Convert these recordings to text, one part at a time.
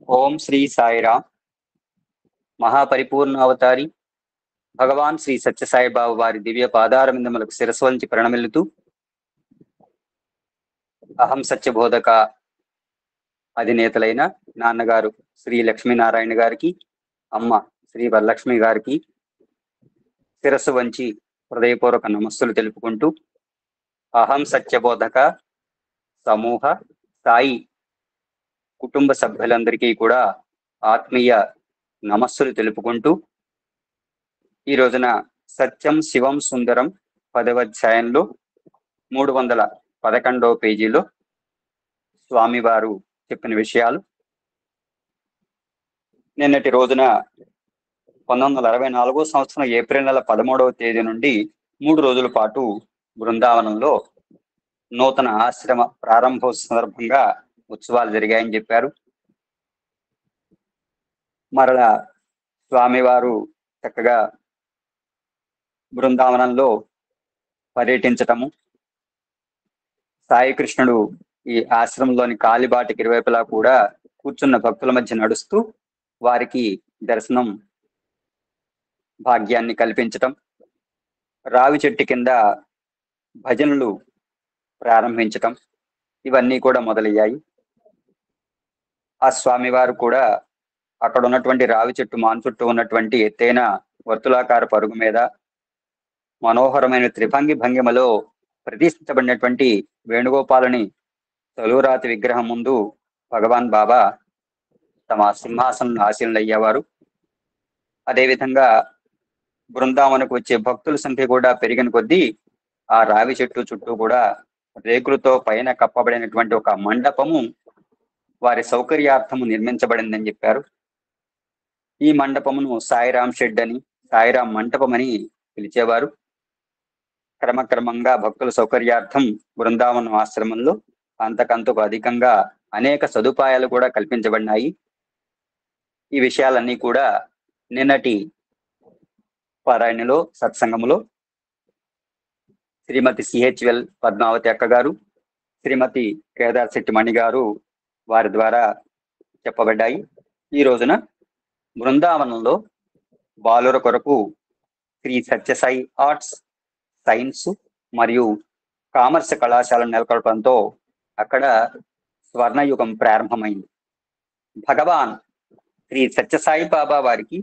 ఓం శ్రీ సాయిరామ్. మహాపరిపూర్ణ అవతారి భగవాన్ శ్రీ సత్యసాయిబాబా వారి దివ్య పాదారవిందములకు శిరస్సు వంచి ప్రణమిల్లుతూ, అహం సత్యబోధక అధినేతలైన నాన్నగారు శ్రీ లక్ష్మీనారాయణ గారికి, అమ్మ శ్రీ వరలక్ష్మి గారికి శిరస్సు వంచి హృదయపూర్వక నమస్సులు తెలుపుకుంటూ, అహం సత్యబోధక సమూహ సాయి కుటుంబ సభ్యులందరికీ కూడా ఆత్మీయ నమస్సులు తెలుపుకుంటూ, ఈ రోజున సత్యం శివం సుందరం 10వ అధ్యాయంలో 311వ పేజీలో స్వామివారు చెప్పిన విషయాలు. నిన్నటి రోజున 1964 సంవత్సరం ఏప్రిల్ నెల 13వ తేదీ నుండి 3 రోజుల పాటు బృందావనంలో నూతన ఆశ్రమ ప్రారంభోత్సవ సందర్భంగా ఉత్సవాలు జరిగాయని చెప్పారు. మరలా స్వామివారు చక్కగా బృందావనంలో పర్యటించటము, సాయి కృష్ణుడు ఈ ఆశ్రమంలోని కాలిబాటికి ఇరువైపులా కూడా కూర్చున్న భక్తుల మధ్య నడుస్తూ వారికి దర్శనం భాగ్యాన్ని కల్పించటం, రావి చెట్టు కింద భజనలు ప్రారంభించటం, ఇవన్నీ కూడా మొదలయ్యాయి. ఆ స్వామివారు కూడా అక్కడ ఉన్నటువంటి రావి చెట్టు మాన్ చుట్టూ ఉన్నటువంటి ఎత్తైన వర్తులాకార పరుగు మీద మనోహరమైన త్రిభంగి భంగిమలో ప్రతిష్ఠించబడినటువంటి వేణుగోపాలుని తొలురాతి విగ్రహం ముందు భగవాన్ బాబా తమ సింహాసనం ఆసీనులయ్యేవారు. అదేవిధంగా బృందావనకు వచ్చే భక్తుల సంఖ్య కూడా పెరిగిన కొద్దీ ఆ రావి చెట్టు చుట్టూ కూడా రేకులతో పైన కప్పబడినటువంటి ఒక మండపము వారి సౌకర్యార్థము నిర్మించబడిందని చెప్పారు. ఈ మండపమును సాయిరామ్ షెడ్ అని, సాయిరామ్ మంటపం అని పిలిచేవారు. క్రమక్రమంగా భక్తుల సౌకర్యార్థం బృందావనం ఆశ్రమంలో అంతకంతకు అధికంగా అనేక సదుపాయాలు కూడా కల్పించబడినాయి. ఈ విషయాలన్నీ కూడా నిన్నటి పారాయణలో సత్సంగములో శ్రీమతి సిహెచ్ఎల్ పద్మావతి అక్క గారు, శ్రీమతి కేదార్ శెట్టి మణి గారు వారి ద్వారా చెప్పబడ్డాయి. ఈ రోజున బృందావనంలో బాలుర కొరకు శ్రీ సత్యసాయి ఆర్ట్స్, సైన్స్ మరియు కామర్స్ కళాశాలను నెలకొల్పడంతో అక్కడ స్వర్ణయుగం ప్రారంభమైంది. భగవాన్ శ్రీ సత్యసాయి బాబా వారికి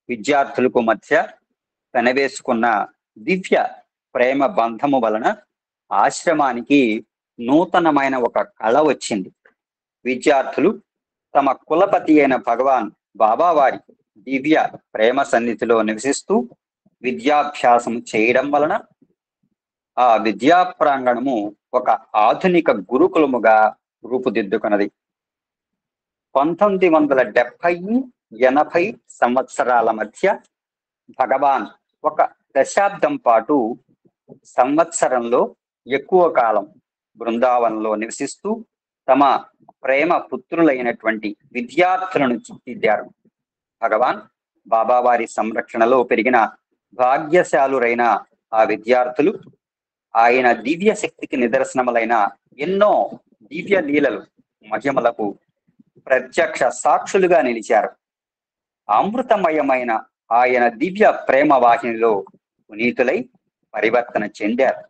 విద్యార్థులకు మధ్య పెనవేసుకున్న దివ్య ప్రేమ బంధము వలన ఆశ్రమానికి నూతనమైన ఒక కళ వచ్చింది. విద్యార్థులు తమ కులపతి అయిన భగవాన్ బాబా వారి దివ్య ప్రేమ సన్నిధిలో నివసిస్తూ విద్యాభ్యాసం చేయడం వలన ఆ విద్యా ప్రాంగణము ఒక ఆధునిక గురుకులముగా రూపుదిద్దుకున్నది. 1970-80 సంవత్సరాల మధ్య భగవాన్ ఒక దశాబ్దం పాటు సంవత్సరంలో ఎక్కువ కాలం బృందావనంలో నివసిస్తూ తమ ప్రేమ పుత్రులైనటువంటి విద్యార్థులను తీర్చిదిద్దారు. భగవాన్ బాబా వారి సంరక్షణలో పెరిగిన భాగ్యశాలురైన ఆ విద్యార్థులు ఆయన దివ్య శక్తికి నిదర్శనములైన ఎన్నో దివ్య లీలలు మహిమలకు ప్రత్యక్ష సాక్షులుగా నిలిచారు. అమృతమయమైన ఆయన దివ్య ప్రేమ వాహినిలో పునీతులై పరివర్తన చెందారు.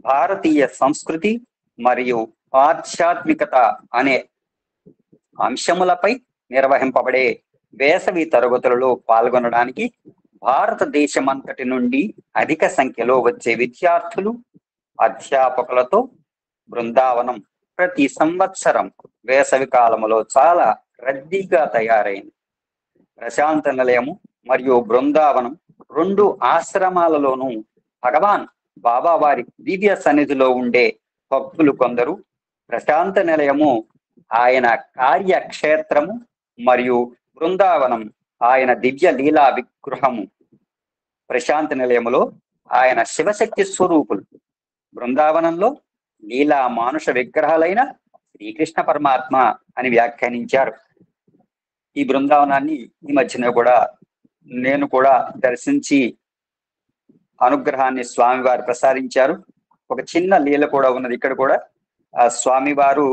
భారతీయ సంస్కృతి మరియు ఆధ్యాత్మికత అనే అంశములపై నిర్వహింపబడే వేసవి తరగతులలో పాల్గొనడానికి భారతదేశమంతటి నుండి అధిక సంఖ్యలో వచ్చే విద్యార్థులు, అధ్యాపకులతో బృందావనం ప్రతి సంవత్సరం వేసవి కాలములో చాలా రద్దీగా తయారైంది. ప్రశాంత నిలయము మరియు బృందావనం రెండు ఆశ్రమాలలోనూ భగవాన్ బాబా వారి దివ్య సన్నిధిలో ఉండే భక్తులు కొందరు ప్రశాంత నిలయము ఆయన కార్యక్షేత్రము మరియు బృందావనం ఆయన దివ్య లీలా విగ్రహము. ప్రశాంత నిలయములో ఆయన శివశక్తి స్వరూపులు, బృందావనంలో లీలా మానుష విగ్రహాలైన శ్రీకృష్ణ పరమాత్మ అని వ్యాఖ్యానించారు. ఈ బృందావనాన్ని ఈ మధ్యన కూడా నేను కూడా దర్శించి అనుగ్రహాన్ని స్వామివారు ప్రసాదించారు. ఒక చిన్న లీల కూడా ఉన్నది. ఇక్కడ కూడా ఆ స్వామివారు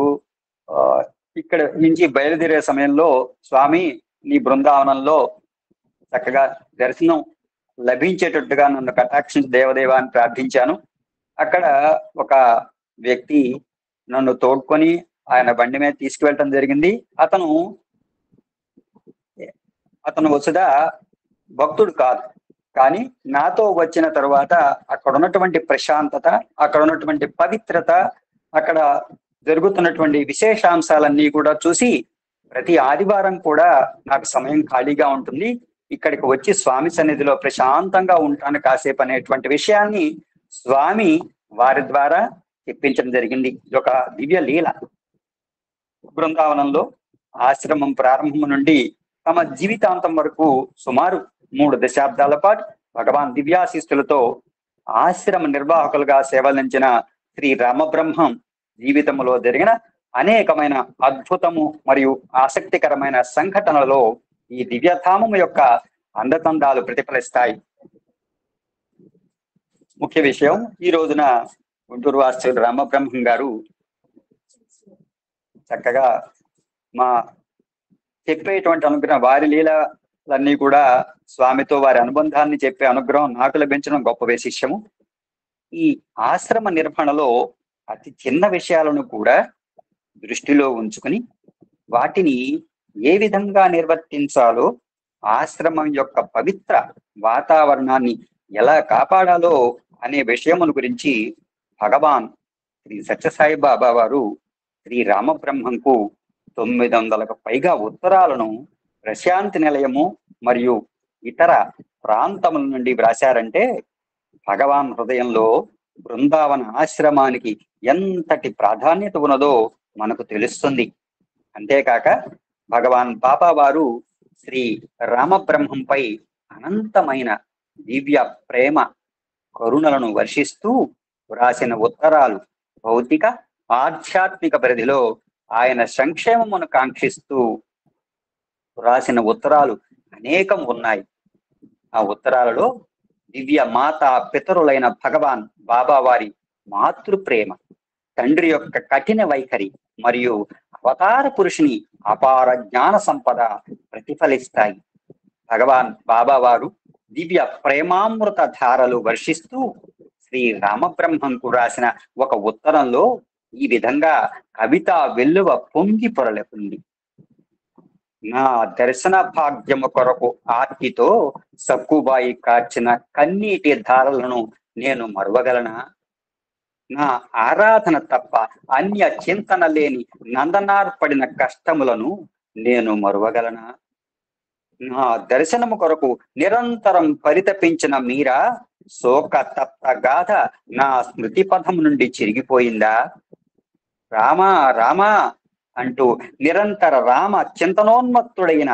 ఇక్కడ నుంచి బయలుదేరే సమయంలో స్వామి నీ బృందావనంలో చక్కగా దర్శనం లభించేటట్టుగా నన్ను కటాక్షించి దేవదేవ అని ప్రార్థించాను. అక్కడ ఒక వ్యక్తి నన్ను తోడ్కొని ఆయన బండి మీద తీసుకువెళ్ళటం జరిగింది. అతను వసుద భక్తుడు కాదు, కానీ నాతో వచ్చిన తర్వాత అక్కడ ఉన్నటువంటి ప్రశాంతత, అక్కడ ఉన్నటువంటి పవిత్రత, అక్కడ జరుగుతున్నటువంటి విశేషాంశాలన్నీ కూడా చూసి ప్రతి ఆదివారం కూడా నాకు సమయం ఖాళీగా ఉంటుంది, ఇక్కడికి వచ్చి స్వామి సన్నిధిలో ప్రశాంతంగా ఉంటాను కాసేపు అనేటువంటి విషయాన్ని స్వామి వారి ద్వారా చెప్పించడం జరిగింది. ఇది ఒక దివ్య లీల. బృందావనంలో ఆశ్రమం ప్రారంభం నుండి తమ జీవితాంతం వరకు సుమారు 3 దశాబ్దాల పాటు భగవాన్ దివ్యాశిస్తులతో ఆశ్రమ నిర్వాహకులుగా సేవలందించిన శ్రీ రామబ్రహ్మం జీవితంలో జరిగిన అనేకమైన అద్భుతము మరియు ఆసక్తికరమైన సంఘటనలలో ఈ దివ్యధామము యొక్క అందతందాలు ప్రతిఫలిస్తాయి. ముఖ్య విషయం, ఈ రోజున గుంటూరు వాస్తవుడు రామబ్రహ్మం గారు చక్కగా మా చెప్పేటువంటి అనుగ్రహం, వారి లీలలన్నీ కూడా స్వామితో వారి అనుబంధాన్ని చెప్పే అనుగ్రహం నాకు లభించడం గొప్ప విశేషము. ఈ ఆశ్రమ నిర్వహణలో అతి చిన్న విషయాలను కూడా దృష్టిలో ఉంచుకుని వాటిని ఏ విధంగా నిర్వర్తించాలో, ఆశ్రమం యొక్క పవిత్ర వాతావరణాన్ని ఎలా కాపాడాలో అనే విషయముల గురించి భగవాన్ శ్రీ సత్యసాయి బాబా వారు శ్రీ రామబ్రహ్మంకు 900కు పైగా ఉత్తరాలను ప్రశాంతి నిలయము మరియు ఇతర ప్రాంతముల నుండి వ్రాశారంటే భగవాన్ హృదయంలో బృందావన ఆశ్రమానికి ఎంతటి ప్రాధాన్యత ఉన్నదో మనకు తెలుస్తుంది. అంతేకాక భగవాన్ బాబా వారు శ్రీ రామబ్రహ్మంపై అనంతమైన దివ్య ప్రేమ కరుణలను వర్షిస్తూ వ్రాసిన ఉత్తరాలు భౌతిక ఆధ్యాత్మిక పరిధిలో ఆయన సంక్షేమమును కాంక్షిస్తూ వ్రాసిన ఉత్తరాలు అనేకం ఉన్నాయి. ఆ ఉత్తరాలలో దివ్య మాతా పితరులైన భగవాన్ బాబా వారి మాతృప్రేమ, తండ్రి యొక్క కఠిన వైఖరి మరియు అవతార పురుషుని అపార జ్ఞాన సంపద ప్రతిఫలిస్తాయి. భగవాన్ బాబా వారు దివ్య ప్రేమామృత ధారలు వర్షిస్తూ శ్రీ రామబ్రహ్మంకు రాసిన ఒక ఉత్తరంలో ఈ విధంగా కవిత వెల్లువ పొంగి పొరలకుంది. నా దర్శన భాగ్యము కొరకు ఆర్తితో సక్కుబాయి కార్చిన కన్నీటి ధారలను నేను మరువగలనా? నా ఆరాధన తప్ప అన్య చింతన లేని నందనార్పడిన కష్టములను నేను మరువగలనా? నా దర్శనము కొరకు నిరంతరం పరితపించిన మీరా శోక తప్త గాథ నా స్మృతి పథం నుండి చిరిగిపోయిందా? రామా రామా అంటూ నిరంతర రామ చింతనోన్మత్తుడైన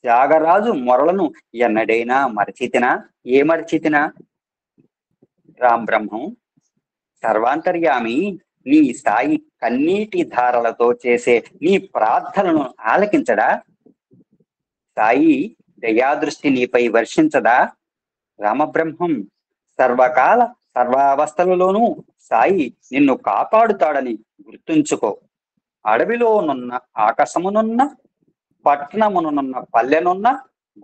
త్యాగరాజు మొరలను ఎన్నడైనా మరచితినా? ఏ మరచితినా? రామ్ బ్రహ్మం సర్వాంతర్యామి, నీ సాయి కన్నీటి ధారలతో చేసే నీ ప్రార్థనను ఆలకించడా? సాయి దయాదృష్టి నీపై వర్షించదా? రామబ్రహ్మం సర్వకాల సర్వావస్థలలోనూ సాయి నిన్ను కాపాడుతాడని గుర్తుంచుకో. అడవిలోనున్న ఆకాశమునున్న, పట్నమునున్న పల్లెనున్న,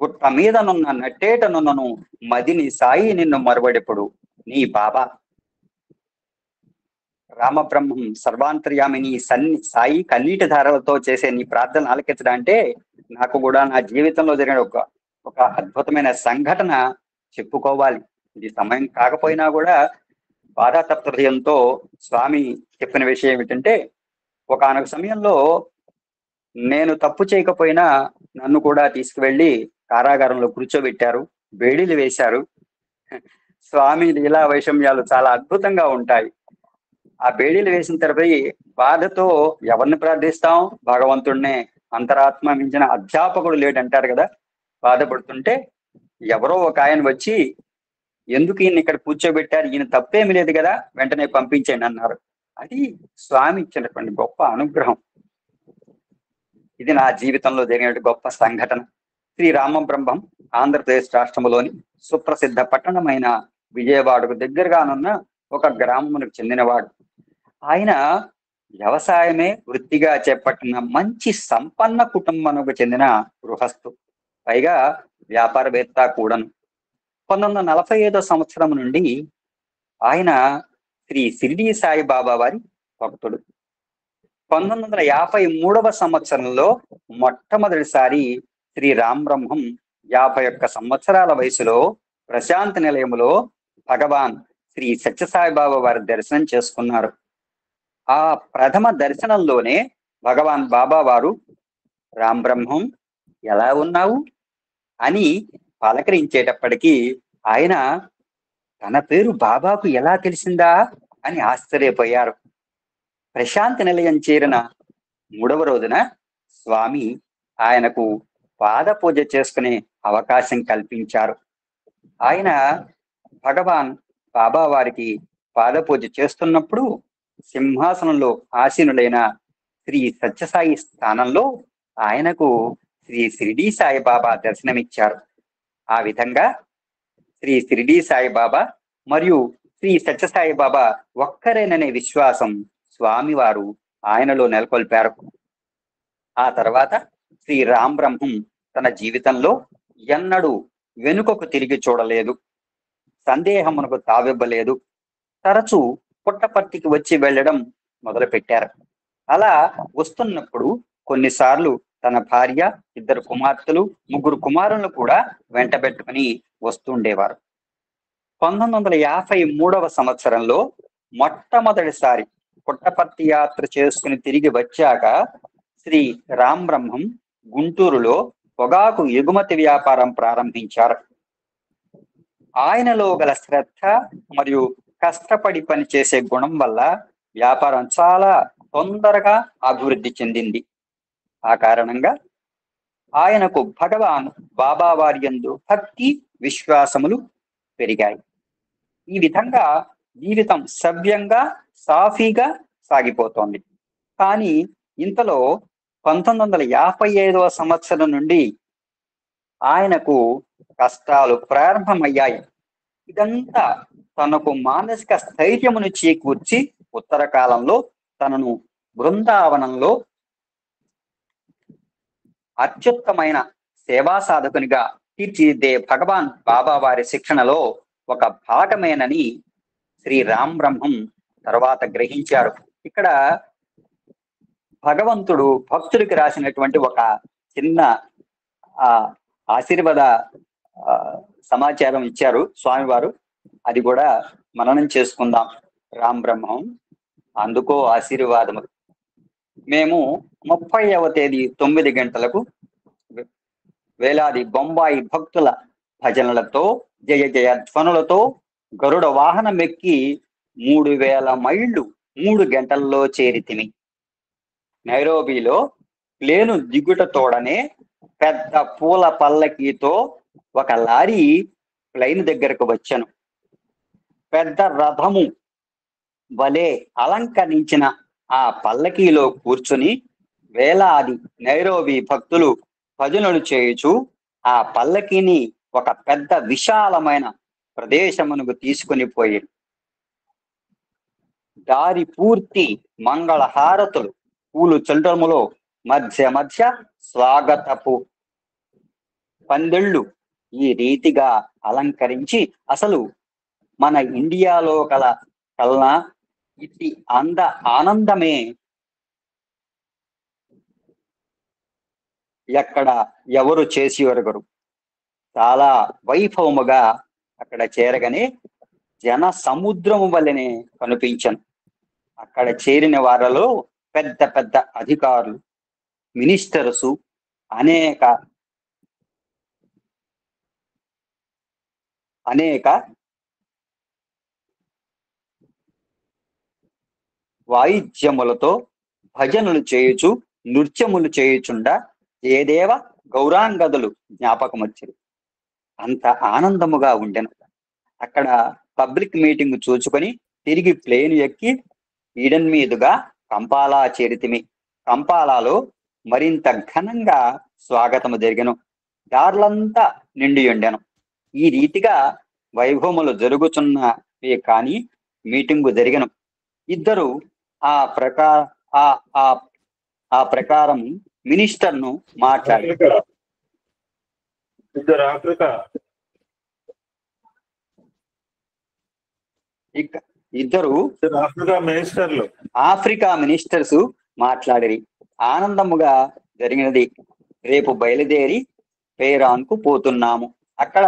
గుట్ట మీదనున్న నట్టేటనున్నను మదిని సాయి నిన్ను మరువడెప్పుడు. నీ బాబా. రామబ్రహ్మం సర్వాంతర్యామి, నీ సాయి కన్నీటి ధారలతో చేసే నీ ప్రార్థన ఆలకించడం అంటే నాకు కూడా నా జీవితంలో జరిగిన ఒక అద్భుతమైన సంఘటన చెప్పుకోవాలి. ఇది సమయం కాకపోయినా కూడా బాధాతప్త హృదయంతో స్వామి చెప్పిన విషయం ఏమిటంటే, ఒకానొక సమయంలో నేను తప్పు చేయకపోయినా నన్ను కూడా తీసుకువెళ్ళి కారాగారంలో కూర్చోబెట్టారు, బేడీలు వేశారు. స్వామి లీలా వైషమ్యాలు చాలా అద్భుతంగా ఉంటాయి. ఆ బేడీలు వేసిన తర్వాత బాధతో ఎవరిని ప్రార్థిస్తాం? భగవంతుడినే. అంతరాత్మ మించిన అధ్యాపకుడు లేడంటారు కదా. బాధపడుతుంటే ఎవరో ఒక ఆయన వచ్చి, ఎందుకు ఈయన ఇక్కడ కూర్చోబెట్టారు, ఈయన తప్పేమి లేదు కదా, వెంటనే పంపించండి అన్నారు. అది స్వామి ఇచ్చినటువంటి గొప్ప అనుగ్రహం. ఇది నా జీవితంలో జరిగిన గొప్ప సంఘటన. శ్రీ రామబ్రహ్మం ఆంధ్రప్రదేశ్ రాష్ట్రంలోని సుప్రసిద్ధ పట్టణమైన విజయవాడకు దగ్గరగానున్న ఒక గ్రామమునకు చెందినవాడు. ఆయన వ్యవసాయమే వృత్తిగా చేపట్టిన మంచి సంపన్న కుటుంబానికి చెందిన గృహస్థు, పైగా వ్యాపారవేత్త కూడాను. 1945 సంవత్సరం నుండి ఆయన శ్రీ షిరిడీ సాయిబాబా వారి భక్తుడు. 1953 సంవత్సరంలో మొట్టమొదటిసారి శ్రీ రామ్ బ్రహ్మం 51 సంవత్సరాల వయసులో ప్రశాంతి నిలయములో భగవాన్ శ్రీ సత్యసాయిబాబా వారి దర్శనం చేసుకున్నారు. ఆ ప్రథమ దర్శనంలోనే భగవాన్ బాబా వారు, రామ్ బ్రహ్మం ఎలా ఉన్నావు అని పలకరించేటప్పటికీ ఆయన తన పేరు బాబాకు ఎలా తెలిసిందా అని ఆశ్చర్యపోయారు. ప్రశాంతి నిలయం చేరిన 3వ రోజున స్వామి ఆయనకు పాద పూజ చేసుకునే అవకాశం కల్పించారు. ఆయన భగవాన్ బాబా వారికి పాద పూజ చేస్తున్నప్పుడు సింహాసనంలో ఆసీనుడైన శ్రీ సత్యసాయి స్థానంలో ఆయనకు శ్రీ షిరిడీ సాయిబాబా దర్శనమిచ్చారు. ఆ విధంగా శ్రీ షిరిడీ సాయిబాబా మరియు శ్రీ సత్యసాయిబాబా ఒక్కరేననే విశ్వాసం స్వామివారు ఆయనలో నెలకొల్పారు. ఆ తర్వాత శ్రీ రామ్ బ్రహ్మం తన జీవితంలో ఎన్నడూ వెనుకకు తిరిగి చూడలేదు, సందేహమునకు తావివ్వలేదు. తరచూ పుట్టపర్తికి వచ్చి వెళ్ళడం మొదలుపెట్టారు. అలా వస్తున్నప్పుడు కొన్నిసార్లు తన భార్య, 2 కుమార్తెలు, 3 కుమారులను కూడా వెంటబెట్టుకుని వస్తుండేవారు. 1953 సంవత్సరంలో మొట్టమొదటిసారి పుట్టపర్తి యాత్ర చేసుకుని తిరిగి వచ్చాక శ్రీ రామ్ బ్రహ్మం గుంటూరులో పొగాకు ఎగుమతి వ్యాపారం ప్రారంభించారు. ఆయనలో గల శ్రద్ధ మరియు కష్టపడి పనిచేసే గుణం వల్ల వ్యాపారం చాలా తొందరగా అభివృద్ధి చెందింది. ఆ కారణంగా ఆయనకు భగవాన్ బాబా వారి యందు భక్తి, విశ్వాసములు పెరిగాయి. ఈ విధంగా జీవితం సవ్యంగా, సాఫీగా సాగిపోతోంది. కానీ ఇంతలో 1955 సంవత్సరం నుండి ఆయనకు కష్టాలు ప్రారంభమయ్యాయి. ఇదంతా తనకు మానసిక స్థైర్యమును చేకూర్చి ఉత్తర కాలంలో తనను బృందావనంలో అత్యుత్తమైన సేవా సాధకునిగా తీర్చిదిద్దే భగవాన్ బాబా వారి శిక్షణలో ఒక భాగమేనని శ్రీ రామ్ బ్రహ్మం తర్వాత గ్రహించారు. ఇక్కడ భగవంతుడు భక్తుడికి రాసినటువంటి ఒక చిన్న ఆశీర్వాద సమాచారం ఇచ్చారు స్వామివారు. అది కూడా మననం చేసుకుందాం. రామ్ బ్రహ్మం అందుకో ఆశీర్వాదములు. మేము 30వ తేదీ 9 గంటలకు వేలాది బొంబాయి భక్తుల భజనలతో, జయ జయ ధ్వనులతో గరుడ వాహనం ఎక్కి 3000 మైళ్ళు 3 గంటల్లో చేరితిమి. నైరోబీలో ప్లేను దిగుట తోడనే పెద్ద పూల పల్లకీతో ఒక లారీ ప్లైన్ దగ్గరకు వచ్చాను. పెద్ద రథము వలె అలంకరించిన ఆ పల్లకీలో కూర్చుని వేలాది నైరోబీ భక్తులు భజనలు చేయుచు ఆ పల్లకీని ఒక పెద్ద విశాలమైన ప్రదేశమునకు తీసుకుని పోయి దారి పూర్తి మంగళ హారతులు, పూలు చల్టములో మధ్య మధ్య స్వాగతపు పందిళ్ళు ఈ రీతిగా అలంకరించి, అసలు మన ఇండియాలో కల్లా ఇట్టి ఆనందమే ఎక్కడ ఎవరు చేసి వరగరు. చాలా వైభవముగా అక్కడ చేరగానే జన సముద్రము వల్లనే కనిపించను. అక్కడ చేరిన వారిలో పెద్ద పెద్ద అధికారులు, మినిస్టర్సు, అనేక వాయిద్యములతో భజనలు చేయుచు, నృత్యములు చేయుచుండా ఏదేవ గౌరాంగదులు జ్ఞాపకం వచ్చారు. అంత ఆనందముగా ఉండెను. అక్కడ పబ్లిక్ మీటింగ్ చూచుకొని తిరిగి ప్లేన్ ఎక్కి ఈడెన్ మీదుగా కంపాలా చేరితిమి. కంపాలాలో మరింత ఘనంగా స్వాగతము జరిగెను. దారులంతా నిండి ఉండెను. ఈ రీతిగా వైభవములు జరుగుతున్నవే కానీ మీటింగు జరిగెను. ఇద్దరు ఆ ఆ ఆ ప్రకారం మినిస్టర్ ను మాట్లాడి ఇద్దరు ఆఫ్రికా మినిస్టర్స్ మాట్లాడిరి. ఆనందముగా జరిగినది. రేపు బయలుదేరి పేరాన్కు పోతున్నాము. అక్కడ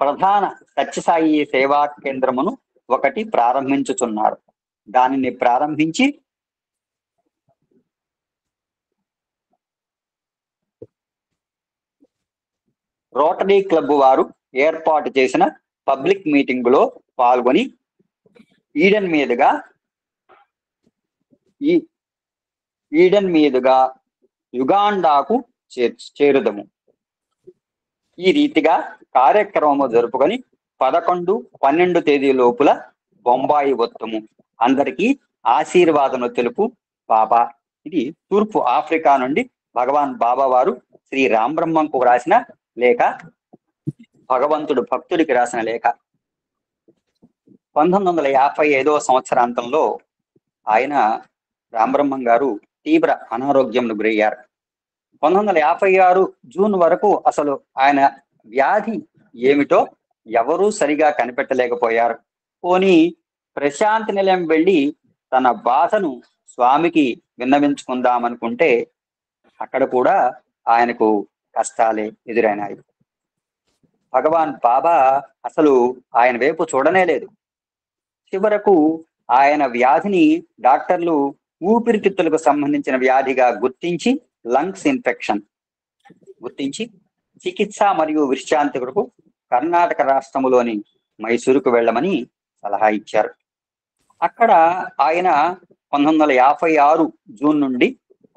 ప్రధాన సత్యసాయి సేవా కేంద్రమును ఒకటి ప్రారంభించుచున్నారు. దానిని ప్రారంభించి రోటరీ క్లబ్ వారు ఏర్పాటు చేసిన పబ్లిక్ మీటింగ్ లో పాల్గొని ఈడెన్ మీదుగా యుగాండాకు చేరుదము. ఈ రీతిగా కార్యక్రమము జరుపుకొని 11-12 తేదీ లోపల బొంబాయి వత్తుము. అందరికీ ఆశీర్వాదము తెలుపు బాబా. ఇది తూర్పు ఆఫ్రికా నుండి భగవాన్ బాబా వారు శ్రీ రామబ్రహ్మంకు రాసిన లేఖ, భగవంతుడు భక్తుడికి రాసిన లేఖ. 1955వ సంవత్సరాంతంలో ఆయన రామబ్రహ్మం గారు తీవ్ర అనారోగ్యంను గురయ్యారు. 1956 జూన్ వరకు అసలు ఆయన వ్యాధి ఏమిటో ఎవరూ సరిగా కనిపెట్టలేకపోయారు. పోనీ ప్రశాంతి నిలయం వెళ్ళి తన బాధను స్వామికి విన్నవించుకుందామనుకుంటే అక్కడ కూడా ఆయనకు కష్టాలే ఎదురైనాయి. భగవాన్ బాబా అసలు ఆయన వైపు చూడనే లేదు. చివరకు ఆయన వ్యాధిని డాక్టర్లు ఊపిరితిత్తులకు సంబంధించిన వ్యాధిగా గుర్తించి లంగ్స్ ఇన్ఫెక్షన్ గుర్తించి చికిత్స మరియు విశ్రాంతి కొరకు కర్ణాటక రాష్ట్రములోని మైసూరుకు వెళ్ళమని సలహా ఇచ్చారు. అక్కడ ఆయన 1956 జూన్ నుండి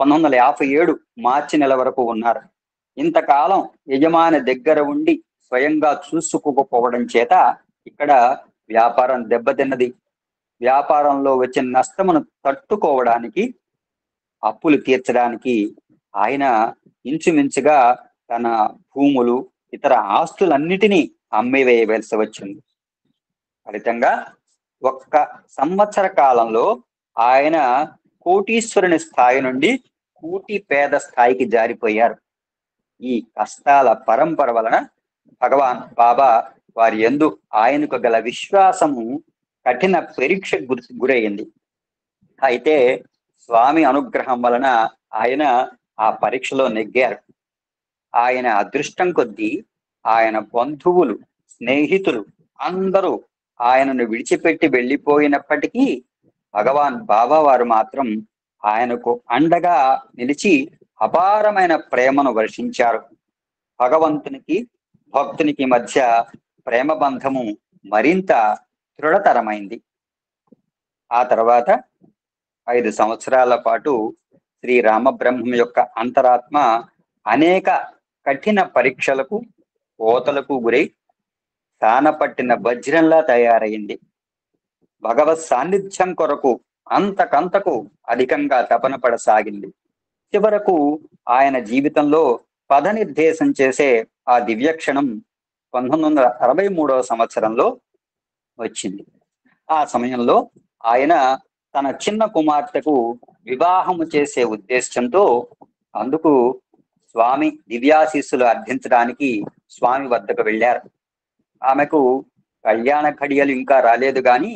1957 మార్చి నెల వరకు ఉన్నారు. ఇంతకాలం యజమాని దగ్గర ఉండి స్వయంగా చూసుకోకపోవడం చేత ఇక్కడ వ్యాపారం దెబ్బతిన్నది. వ్యాపారంలో వచ్చిన నష్టమును తట్టుకోవడానికి, అప్పులు తీర్చడానికి ఆయన ఇంచుమించుగా తన భూములు, ఇతర ఆస్తులన్నిటినీ అమ్మివేయవలసి వచ్చింది. ఫలితంగా 1 సంవత్సర కాలంలో ఆయన కోటీశ్వరుని స్థాయి నుండి కూటి పేద స్థాయికి జారిపోయారు. ఈ కష్టాల పరంపర వలన భగవాన్ బాబా వారి యందు ఆయనకు గల విశ్వాసము కఠిన పరీక్ష గురయ్యింది. అయితే స్వామి అనుగ్రహం వలన ఆయన ఆ పరీక్షలో నెగ్గారు. ఆయన అదృష్టం కొద్దీ ఆయన బంధువులు, స్నేహితులు అందరూ ఆయనను విడిచిపెట్టి వెళ్ళిపోయినప్పటికీ భగవాన్ బాబా వారు మాత్రం ఆయనకు అండగా నిలిచి అపారమైన ప్రేమను వర్షించారు. భగవంతునికి భక్తునికి మధ్య ప్రేమ బంధము మరింత దృఢతరమైంది. ఆ తర్వాత 5 సంవత్సరాల పాటు శ్రీ రామబ్రహ్మం యొక్క అంతరాత్మ అనేక కఠిన పరీక్షలకు, కోతలకు గురై తానపట్టిన వజ్రంలా తయారైంది. భగవత్ సాన్నిధ్యం కొరకు అంతకంతకు అధికంగా తపన పడసాగింది. చివరకు ఆయన జీవితంలో పదనిర్దేశం చేసే ఆ దివ్యక్షణం 1963వ సంవత్సరంలో వచ్చింది. ఆ సమయంలో ఆయన తన చిన్న కుమార్తెకు వివాహము చేసే ఉద్దేశంతో అందుకు స్వామి దివ్యాశీస్సులు అర్థించడానికి స్వామి వద్దకు వెళ్ళారు. ఆమెకు కళ్యాణ ఘడియలు ఇంకా రాలేదు గాని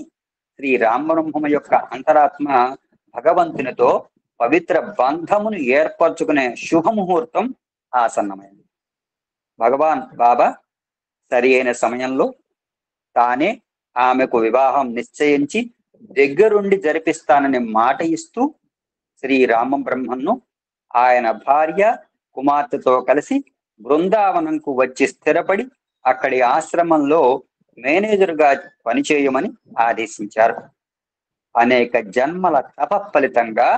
శ్రీ రామబ్రహ్మ యొక్క అంతరాత్మ భగవంతునితో పవిత్ర బంధమును ఏర్పరచుకునే శుభముహూర్తం ఆసన్నమైంది. భగవాన్ బాబా సరి అయిన సమయంలో తానే ఆమెకు వివాహం నిశ్చయించి దగ్గరుండి జరిపిస్తానని మాట ఇస్తూ శ్రీ రామబ్రహ్మను ఆయన భార్య, కుమార్తెతో కలిసి బృందావనంకు వచ్చి స్థిరపడి అక్కడి ఆశ్రమంలో మేనేజర్గా పనిచేయమని ఆదేశించారు. అనేక జన్మల తప ఫలితంగా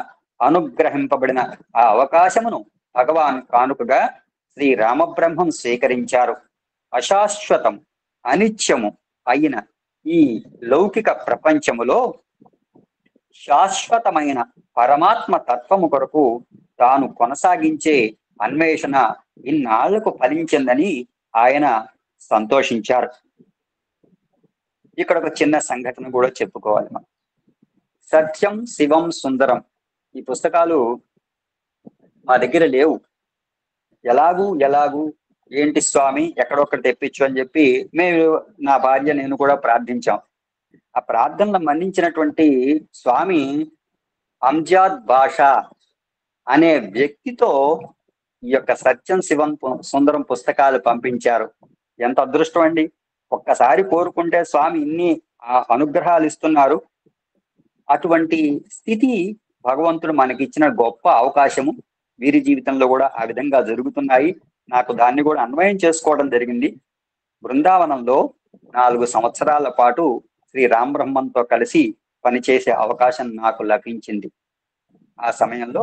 అనుగ్రహింపబడిన ఆ అవకాశమును భగవాన్ కానుకగా శ్రీ రామబ్రహ్మం స్వీకరించారు. అశాశ్వతం, అనిత్యము అయిన ఈ లౌకిక ప్రపంచములో శాశ్వతమైన పరమాత్మ తత్వము కొరకు తాను కొనసాగించే అన్వేషణ ఇన్నాళ్లకు ఫలించిందని ఆయన సంతోషించారు. ఇక్కడ ఒక చిన్న సంఘటన కూడా చెప్పుకోవాలి మనం. సత్యం శివం సుందరం ఈ పుస్తకాలు మా దగ్గర లేవు. ఎలాగూ ఏంటి స్వామి ఎక్కడొక్కడ తెప్పించు అని చెప్పి మేము, నా భార్య నేను కూడా ప్రార్థించాం. ఆ ప్రార్థనలు మన్నించినటువంటి స్వామి అంజాద్ బాషా అనే వ్యక్తితో ఈ యొక్క సత్యం శివం సుందరం పుస్తకాలు పంపించారు. ఎంత అదృష్టం అండి! ఒక్కసారి కోరుకుంటే స్వామి ఇన్ని అనుగ్రహాలు ఇస్తున్నారు. అటువంటి స్థితి భగవంతుడు మనకిచ్చిన గొప్ప అవకాశము. వీరి జీవితంలో కూడా ఆ విధంగా జరుగుతున్నాయి. నాకు దాన్ని కూడా అన్వయం చేసుకోవడం జరిగింది. బృందావనంలో 4 సంవత్సరాల పాటు శ్రీ రామబ్రహ్మంతో కలిసి పనిచేసే అవకాశం నాకు లభించింది. ఆ సమయంలో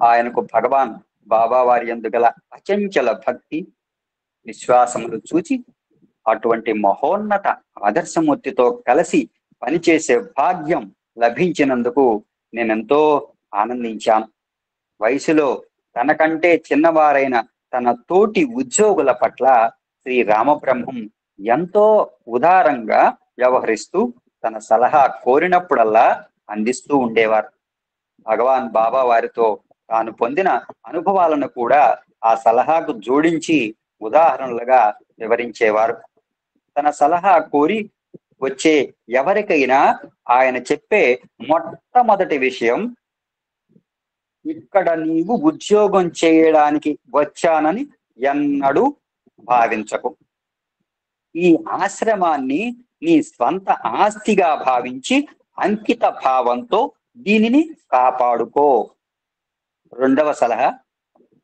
ఆయనకు భగవాన్ బాబా వారి యందు గల అచంచల భక్తి విశ్వాసములు చూచి అటువంటి మహోన్నత ఆదర్శమూర్తితో కలిసి పనిచేసే భాగ్యం లభించినందుకు నేనెంతో ఆనందించాను. వయసులో తనకంటే చిన్నవారైన తన తోటి ఉద్యోగుల పట్ల శ్రీ రామబ్రహ్మం ఎంతో ఉదారంగా వ్యవహరిస్తూ తన సలహా కోరినప్పుడల్లా అందిస్తూ ఉండేవారు. భగవాన్ బాబా వారితో తాను పొందిన అనుభవాలను కూడా ఆ సలహాకు జోడించి ఉదాహరణలుగా వివరించేవారు. తన సలహా కోరి వచ్చే ఎవరికైనా ఆయన చెప్పే మొట్టమొదటి విషయం, ఇక్కడ నీవు ఉద్యోగం చేయడానికి వచ్చానని ఎన్నడూ భావించకు. ఈ ఆశ్రమాన్ని నీ స్వంత ఆస్తిగా భావించి అంకిత భావంతో దీనిని కాపాడుకో. రెండవ సలహా,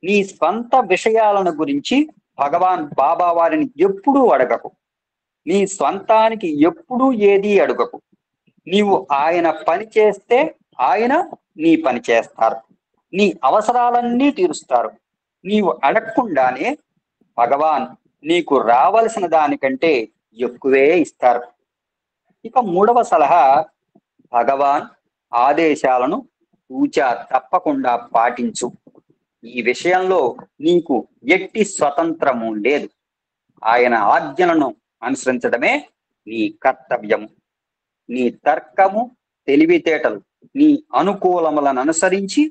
నీ స్వంత విషయాలను గురించి భగవాన్ బాబా వారిని ఎప్పుడూ అడగకు. నీ స్వంతానికి ఎప్పుడూ ఏదీ అడగకు. నీవు ఆయన పని చేస్తే ఆయన నీ పని చేస్తారు. నీ అవసరాలన్నీ తీరుస్తారు. నీవు అడగకుండానే భగవాన్ నీకు రావలసిన దానికంటే ఎక్కువే ఇస్తారు. ఇక మూడవ సలహా, భగవాన్ ఆదేశాలను తూచా తప్పకుండా పాటించు. ఈ విషయంలో నీకు ఎట్టి స్వతంత్రము లేదు. ఆయన ఆజ్ఞలను అనుసరించడమే నీ కర్తవ్యము. నీ తర్కము, తెలివితేటలు నీ అనుకూలములను అనుసరించి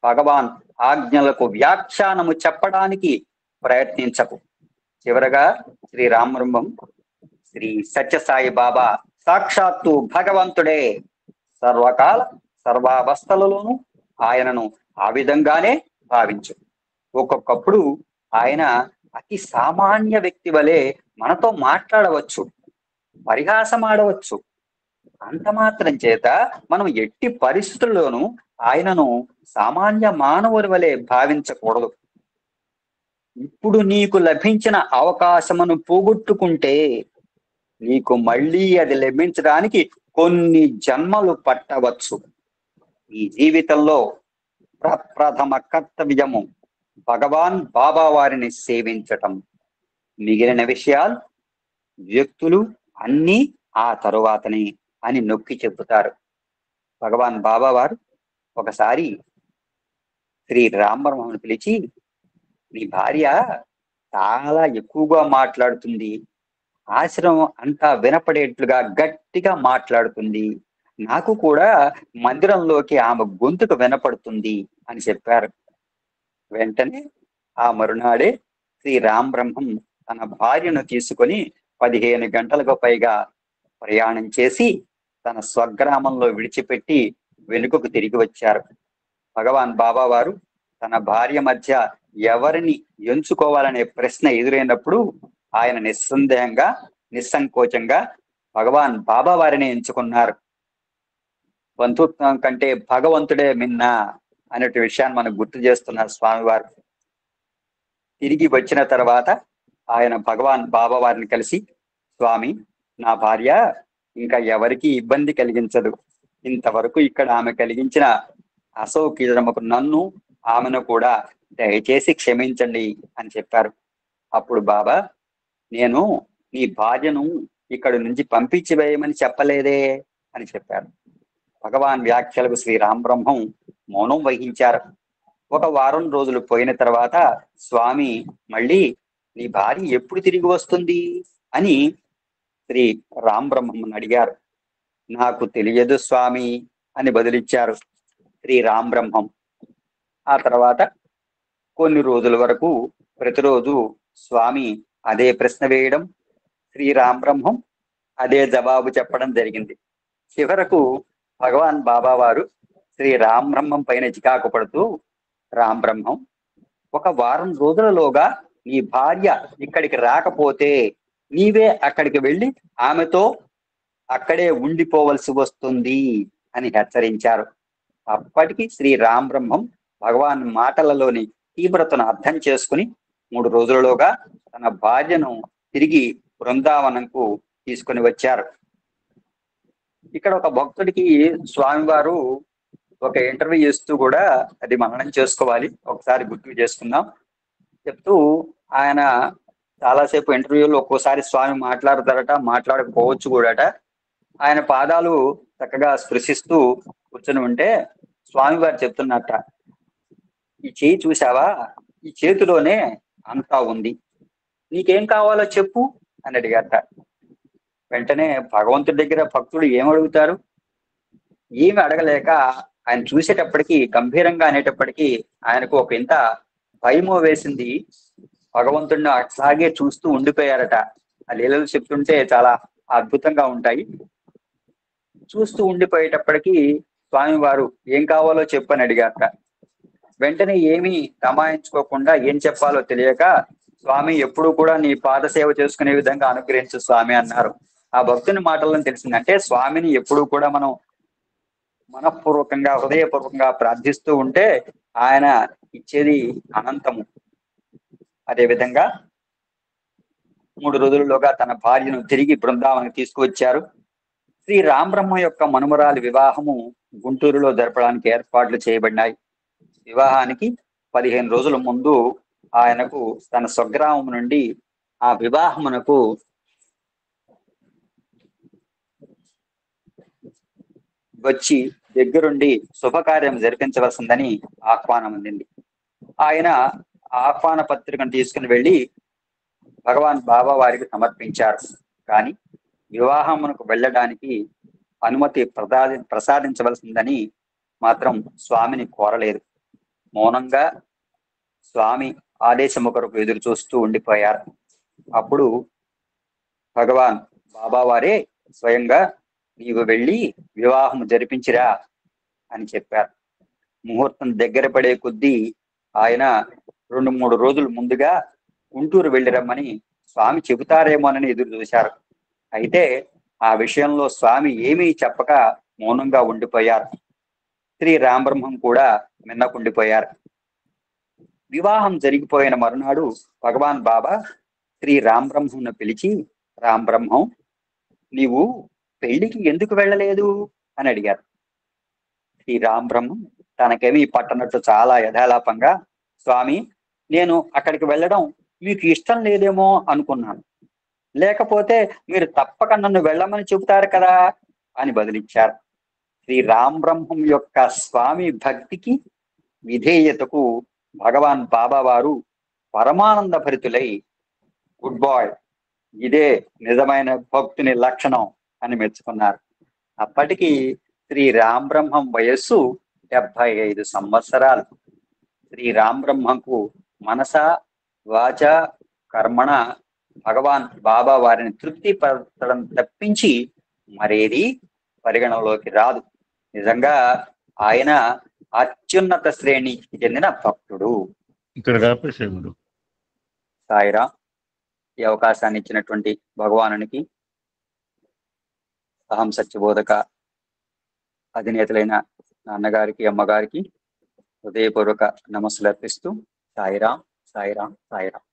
భగవాన్ ఆజ్ఞలకు వ్యాఖ్యానము చెప్పడానికి ప్రయత్నించకు. చివరగా శ్రీ రామబ్రహ్మం, శ్రీ సత్యసాయి బాబా సాక్షాత్తు భగవంతుడే. సర్వకాల సర్వావస్థలలోనూ ఆయనను ఆ విధంగానే భావించు. ఒక్కొక్కప్పుడు ఆయన అతి సామాన్య వ్యక్తి వలె మనతో మాట్లాడవచ్చు, పరిహాసం ఆడవచ్చు. అంత మాత్రం చేత మనం ఎట్టి పరిస్థితుల్లోనూ ఆయనను సామాన్య మానవుని వలె భావించకూడదు. ఇప్పుడు నీకు లభించిన అవకాశమును పోగొట్టుకుంటే నీకు మళ్ళీ అది లభించడానికి కొన్ని జన్మలు పట్టవచ్చు. ఈ జీవితంలో ప్రప్రథమ కర్తవ్యము భగవాన్ బాబా వారిని సేవించటం. మిగిలిన విషయాలు, వ్యక్తులు అన్నీ ఆ తరువాతనే అని నొక్కి చెబుతారు. భగవాన్ బాబా వారు ఒకసారి శ్రీ రామబ్రహ్మను పిలిచి, నీ భార్య చాలా ఎక్కువగా మాట్లాడుతుంది, ఆశ్రమం అంతా వినపడేట్లుగా గట్టిగా మాట్లాడుతుంది, నాకు కూడా మందిరంలోకి ఆమె గొంతుకు వినపడుతుంది అని చెప్పారు. వెంటనే ఆ మరునాడే శ్రీ రామబ్రహ్మం తన భార్యను తీసుకొని 15 గంటలకు పైగా ప్రయాణం చేసి తన స్వగ్రామంలో విడిచిపెట్టి వెనుకకు తిరిగి వచ్చారు. భగవాన్ బాబా వారు తన భార్య మధ్య ఎవరిని ఎంచుకోవాలనే ప్రశ్న ఎదురైనప్పుడు ఆయన నిస్సందేహంగా, నిస్సంకోచంగా భగవాన్ బాబా వారిని ఎంచుకున్నారు. బంధుత్వం కంటే భగవంతుడే మిన్న అనే విషయాన్ని మనకు గుర్తు చేస్తున్నారు స్వామివారు. తిరిగి వచ్చిన తర్వాత ఆయన భగవాన్ బాబా వారిని కలిసి, స్వామి, నా భార్య ఇంకా ఎవరికి ఇబ్బంది కలిగించదు. ఇంతవరకు ఇక్కడ ఆమె కలిగించిన అసౌకర్యముకు నన్ను, ఆమెను కూడా దయచేసి క్షమించండి అని చెప్పారు. అప్పుడు బాబా, నేను నీ భార్యను ఇక్కడి నుంచి పంపించి వేయమని చెప్పలేదే అని చెప్పారు. భగవాన్ వ్యాఖ్యలకు శ్రీ రామబ్రహ్మం మౌనం వహించారు. ఒక వారం రోజులు పోయిన తర్వాత స్వామి మళ్ళీ, నీ భార్య ఎప్పుడు తిరిగి వస్తుంది అని శ్రీ రామబ్రహ్మం అడిగారు. నాకు తెలియదు స్వామి అని బదులిచ్చారు. శ్రీ రామ్ బ్రహ్మం. ఆ తర్వాత కొన్ని రోజుల వరకు ప్రతిరోజు స్వామి అదే ప్రశ్న వేయడం, శ్రీ రామ్ బ్రహ్మం అదే జవాబు చెప్పడం జరిగింది. చివరకు భగవాన్ బాబా వారు శ్రీ రామ్ బ్రహ్మం పైన చికాకు పడుతూ, రామ్ బ్రహ్మం, ఒక వారం రోజులలోగా నీ భార్య ఇక్కడికి రాకపోతే నీవే అక్కడికి వెళ్ళి ఆమెతో అక్కడే ఉండిపోవలసి వస్తుంది అని హెచ్చరించారు. అప్పటికి శ్రీ రామ్ బ్రహ్మం భగవాన్ మాటలలోని తీవ్రతను అర్థం చేసుకుని 3 రోజులలోగా తన భార్యను తిరిగి బృందావనంకు తీసుకుని వచ్చారు. ఇక్కడ ఒక భక్తుడికి స్వామివారు ఒక ఇంటర్వ్యూ ఇస్తూ కూడా అది మననం చేసుకోవాలి, ఒకసారి గుర్తు చేసుకుందాం. చెప్తూ ఆయన చాలాసేపు ఇంటర్వ్యూలో ఒక్కోసారి స్వామి మాట్లాడతారట, మాట్లాడకపోవచ్చు కూడాట. ఆయన పాదాలు చక్కగా స్పృశిస్తూ కూర్చొని ఉంటే స్వామివారు చెప్తున్నట్ట, ఈ చేయి చూసావా, ఈ చేతిలోనే అంతా ఉంది, నీకేం కావాలో చెప్పు అని అడిగారట. వెంటనే భగవంతుడి దగ్గర భక్తుడు ఏమడుగుతారు? ఏమి అడగలేక ఆయన చూసేటప్పటికి గంభీరంగా అనేటప్పటికీ ఆయనకు ఒక ఇంత భయమో వేసింది. భగవంతుడిని అట్లాగే చూస్తూ ఉండిపోయారట. ఆ లీలలు చెప్తుంటే చాలా అద్భుతంగా ఉంటాయి. చూస్తూ ఉండిపోయేటప్పటికీ స్వామివారు ఏం కావాలో చెప్పని అడిగారట. వెంటనే ఏమీ తమాయించుకోకుండా ఏం చెప్పాలో తెలియక, స్వామి ఎప్పుడు కూడా నీ పాద సేవ చేసుకునే విధంగా అనుగ్రహించు స్వామి అన్నారు. ఆ భక్తుని మాటల్లో తెలిసిందంటే స్వామిని ఎప్పుడు కూడా మనం మనఃపూర్వకంగా హృదయపూర్వకంగా ప్రార్థిస్తూ ఉంటే ఆయన ఇచ్చేది అనంతము. అదేవిధంగా 3 రోజులలోగా తన భార్యను తిరిగి బృందావనం తీసుకువచ్చారు. శ్రీ రామ్ బ్రహ్మ యొక్క మనుమరాలి వివాహము గుంటూరులో జరపడానికి ఏర్పాట్లు చేయబడినాయి. వివాహానికి 15 రోజుల ముందు ఆయనకు తన స్వగ్రామం నుండి ఆ వివాహమునకు వచ్చి దగ్గరుండి శుభకార్యం జరిపించవలసిందని ఆహ్వానం అందింది. ఆయన ఆహ్వాన పత్రికను తీసుకుని వెళ్ళి భగవాన్ బాబా వారికి సమర్పించారు. కానీ వివాహమునకు వెళ్ళడానికి అనుమతి ప్రసాదించవలసిందని మాత్రం స్వామిని కోరలేదు. మౌనంగా స్వామి ఆదేశము కొరకు ఎదురు చూస్తూ ఉండిపోయారు. అప్పుడు భగవాన్ బాబా వారే స్వయంగా నీవు వెళ్ళి వివాహం జరిపించిరా అని చెప్పారు. ముహూర్తం దగ్గర పడే కొద్దీ ఆయన 2-3 రోజులు ముందుగా గుంటూరు వెళ్ళి రమ్మని స్వామి చెబుతారేమోనని ఎదురు చూశారు. అయితే ఆ విషయంలో స్వామి ఏమీ చెప్పక మౌనంగా ఉండిపోయారు. శ్రీ రామబ్రహ్మం కూడా మిన్నకుండిపోయారు. వివాహం జరిగిపోయిన మరునాడు భగవాన్ బాబా శ్రీ రామబ్రహ్మంను పిలిచి, రామబ్రహ్మం, నీవు పెళ్లికి ఎందుకు వెళ్ళలేదు అని అడిగారు. శ్రీ రామబ్రహ్మం తనకేమీ పట్టనట్టు చాలా యథాలాపంగా, స్వామి, నేను అక్కడికి వెళ్ళడం మీకు ఇష్టం లేదేమో అనుకున్నాను, లేకపోతే మీరు తప్పక నన్ను వెళ్ళమని చెబుతారు కదా అని బదిలిచ్చారు. శ్రీ రామబ్రహ్మం యొక్క స్వామి భక్తికి విధేయతకు భగవాన్ బాబా వారు పరమానంద భరితులై, గుడ్ బాయ్, ఇదే నిజమైన భక్తుని లక్షణం అని మెచ్చుకున్నారు. అప్పటికి శ్రీ రామబ్రహ్మం వయస్సు 75 సంవత్సరాలు. శ్రీ రామబ్రహ్మంకు మనస వాచ కర్మణ భగవాన్ బాబా వారిని తృప్తిపరచడం తప్పించి మరేది పరిగణలోకి రాదు. నిజంగా ఆయన అత్యున్నత శ్రేణికి చెందిన భక్తుడు. ఇక్కడ రాపేసేవుడు. సాయిరా, ఈ అవకాశాన్ని ఇచ్చినటువంటి భగవానునికి, అహం సత్యబోధక అధినేతలైన నాన్నగారికి, అమ్మగారికి హృదయపూర్వక నమస్సులు అర్పిస్తూ సాయిరాం, సాయిరాం, సాయిరాం.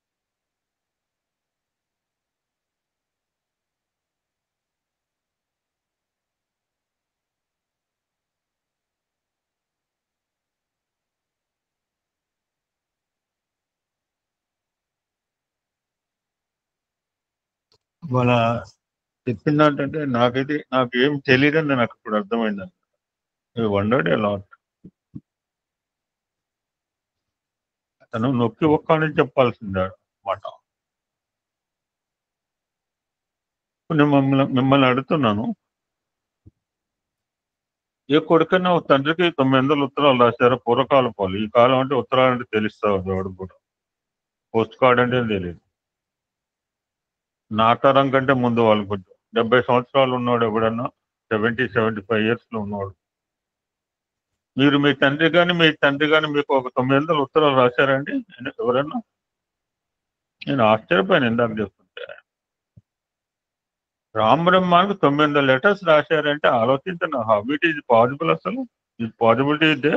వాళ్ళ చెప్పిందంటే నాకేం తెలియదని నాకు ఇప్పుడు అర్థమైందండి. Wondered a lot. అతను నొక్కి ఒక్కని చెప్పాల్సిందే మాట. నేను మిమ్మల్ని అడుగుతున్నాను, ఏ కొడుకన్నా ఒక తండ్రికి 900 ఉత్తరాలు రాశారు పూర్వకాలం వాళ్ళు. ఈ కాలం అంటే ఉత్తరాలు అంటే తెలుస్తా ఉంది ఎవడు కూడా. పోస్ట్ కార్డ్ అంటే తెలియదు. నా తరం కంటే ముందు వాళ్ళు కొంచెం 70 సంవత్సరాలు ఉన్నాడు ఎవడన్నా, 75 years లో ఉన్నాడు. మీరు మీ తండ్రి కానీ మీకు ఒక 900 ఉత్తరాలు రాశారండి ఎవరన్నా? నేను ఆశ్చర్యపోయాను ఇందాక చెప్తుంటే. రామబ్రహ్మానికి 900 letters రాశారంటే ఆలోచించండి, హౌ ఇట్ ఈజ్ పాసిబుల్ అసలు? ఈ పాసిబిలిటీ ఇదే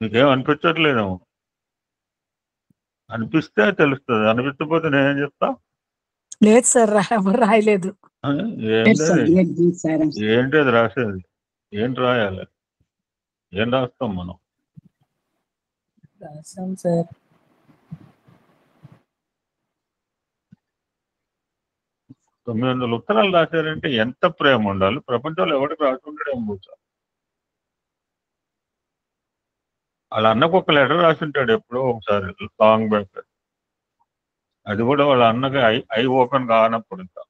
మీకేం అనిపించట్లేదేమో. అనిపిస్తే తెలుస్తుంది, అనిపించకపోతే నేనేం చెప్తా? లేదు సార్, ఎవరు రాయలేదు. ఏంటి అది రాసేది? ఏంటి రాయాలి? ఏం రాస్తాం మనం? రాసాం సార్. తొమ్మిది 900 ఉత్తరాలు రాశారంటే ఎంత ప్రేమ ఉండాలి? ప్రపంచంలో ఎవరికి రాసి ఉండడం కూర్చో. వాళ్ళ అన్నకు ఒక లెటర్ రాసి ఉంటాడు ఎప్పుడో ఒకసారి, లాంగ్ బ్యాక్. అది కూడా వాళ్ళ అన్నకి ఐ ఓపెన్ కానప్పుడు. ఇంకా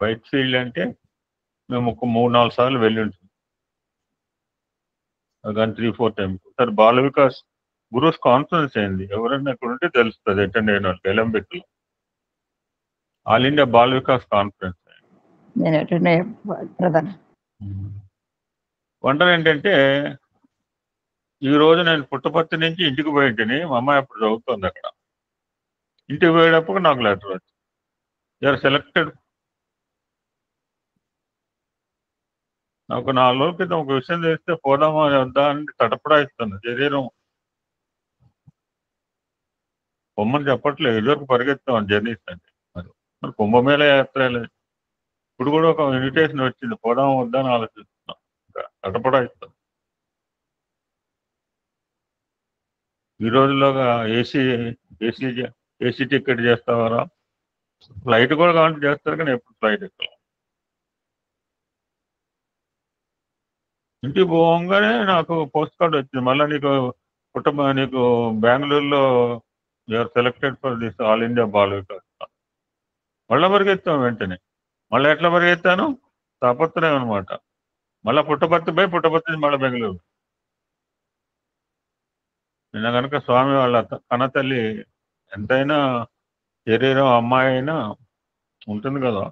వైట్ ఫీల్డ్ అంటే మేము ఒక 3-4 సార్లు వెళ్ళి ఉంటుంది, కానీ 3-4 times. Sir Bala Vikas gurus conference అయింది, ఎవరైనా ఇక్కడ ఉంటే తెలుస్తుంది అటెండ్ అయిన వాళ్ళకి. ఎలంబెక్ all India Bal Vikas conference. Wonder ఏంటంటే ఈ రోజు నేను పుట్టపర్తి నుంచి ఇంటికి పోయింటిని, మా అమ్మాయి అప్పుడు చదువుతుంది అక్కడ. ఇంటికి పోయేటప్పుడు నాకు లెటర్ వచ్చింది, యూఆర్ సెలెక్టెడ్. నాకు 4 రోజుల క్రితం ఒక విషయం తెలిస్తే పోదామా వద్దా అని తటపడాయిస్తుంది శరీరం. పొమ్మని చెప్పట్లేదు, ఇదివరకు పరిగెత్తాం జర్నీస్ అంటే. మరి కుంభమేళ యాత్ర ఇప్పుడు కూడా ఒక ఇన్విటేషన్ వచ్చింది, పోదామా వద్దా అని ఆలోచిస్తున్నాం. తటపడాయిస్తాం. ఈ రోజుల్లోగా ఏసీ టికెట్ చేస్తావారా? ఫ్లైట్ కూడా కావాలంటే చేస్తారు, కానీ ఎప్పుడు ఫ్లైట్ ఎక్కాలి. ఇంటికి పోగానే నాకు పోస్ట్ కార్డ్ వచ్చింది, మళ్ళీ నీకు బెంగళూరులో you are selected for this all India Bal Vikas. మళ్ళీ పరిగెత్తాం వెంటనే. మళ్ళీ ఎట్లా పరిగెత్తాను? తాపత్రయం అనమాట. మళ్ళీ పుట్టపర్తి మళ్ళీ బెంగళూరు. నిన్న కనుక స్వామి వాళ్ళ కన్నతల్లి, ఎంతైనా శరీరం అమ్మాయి అయినా ఉంటుంది కదా,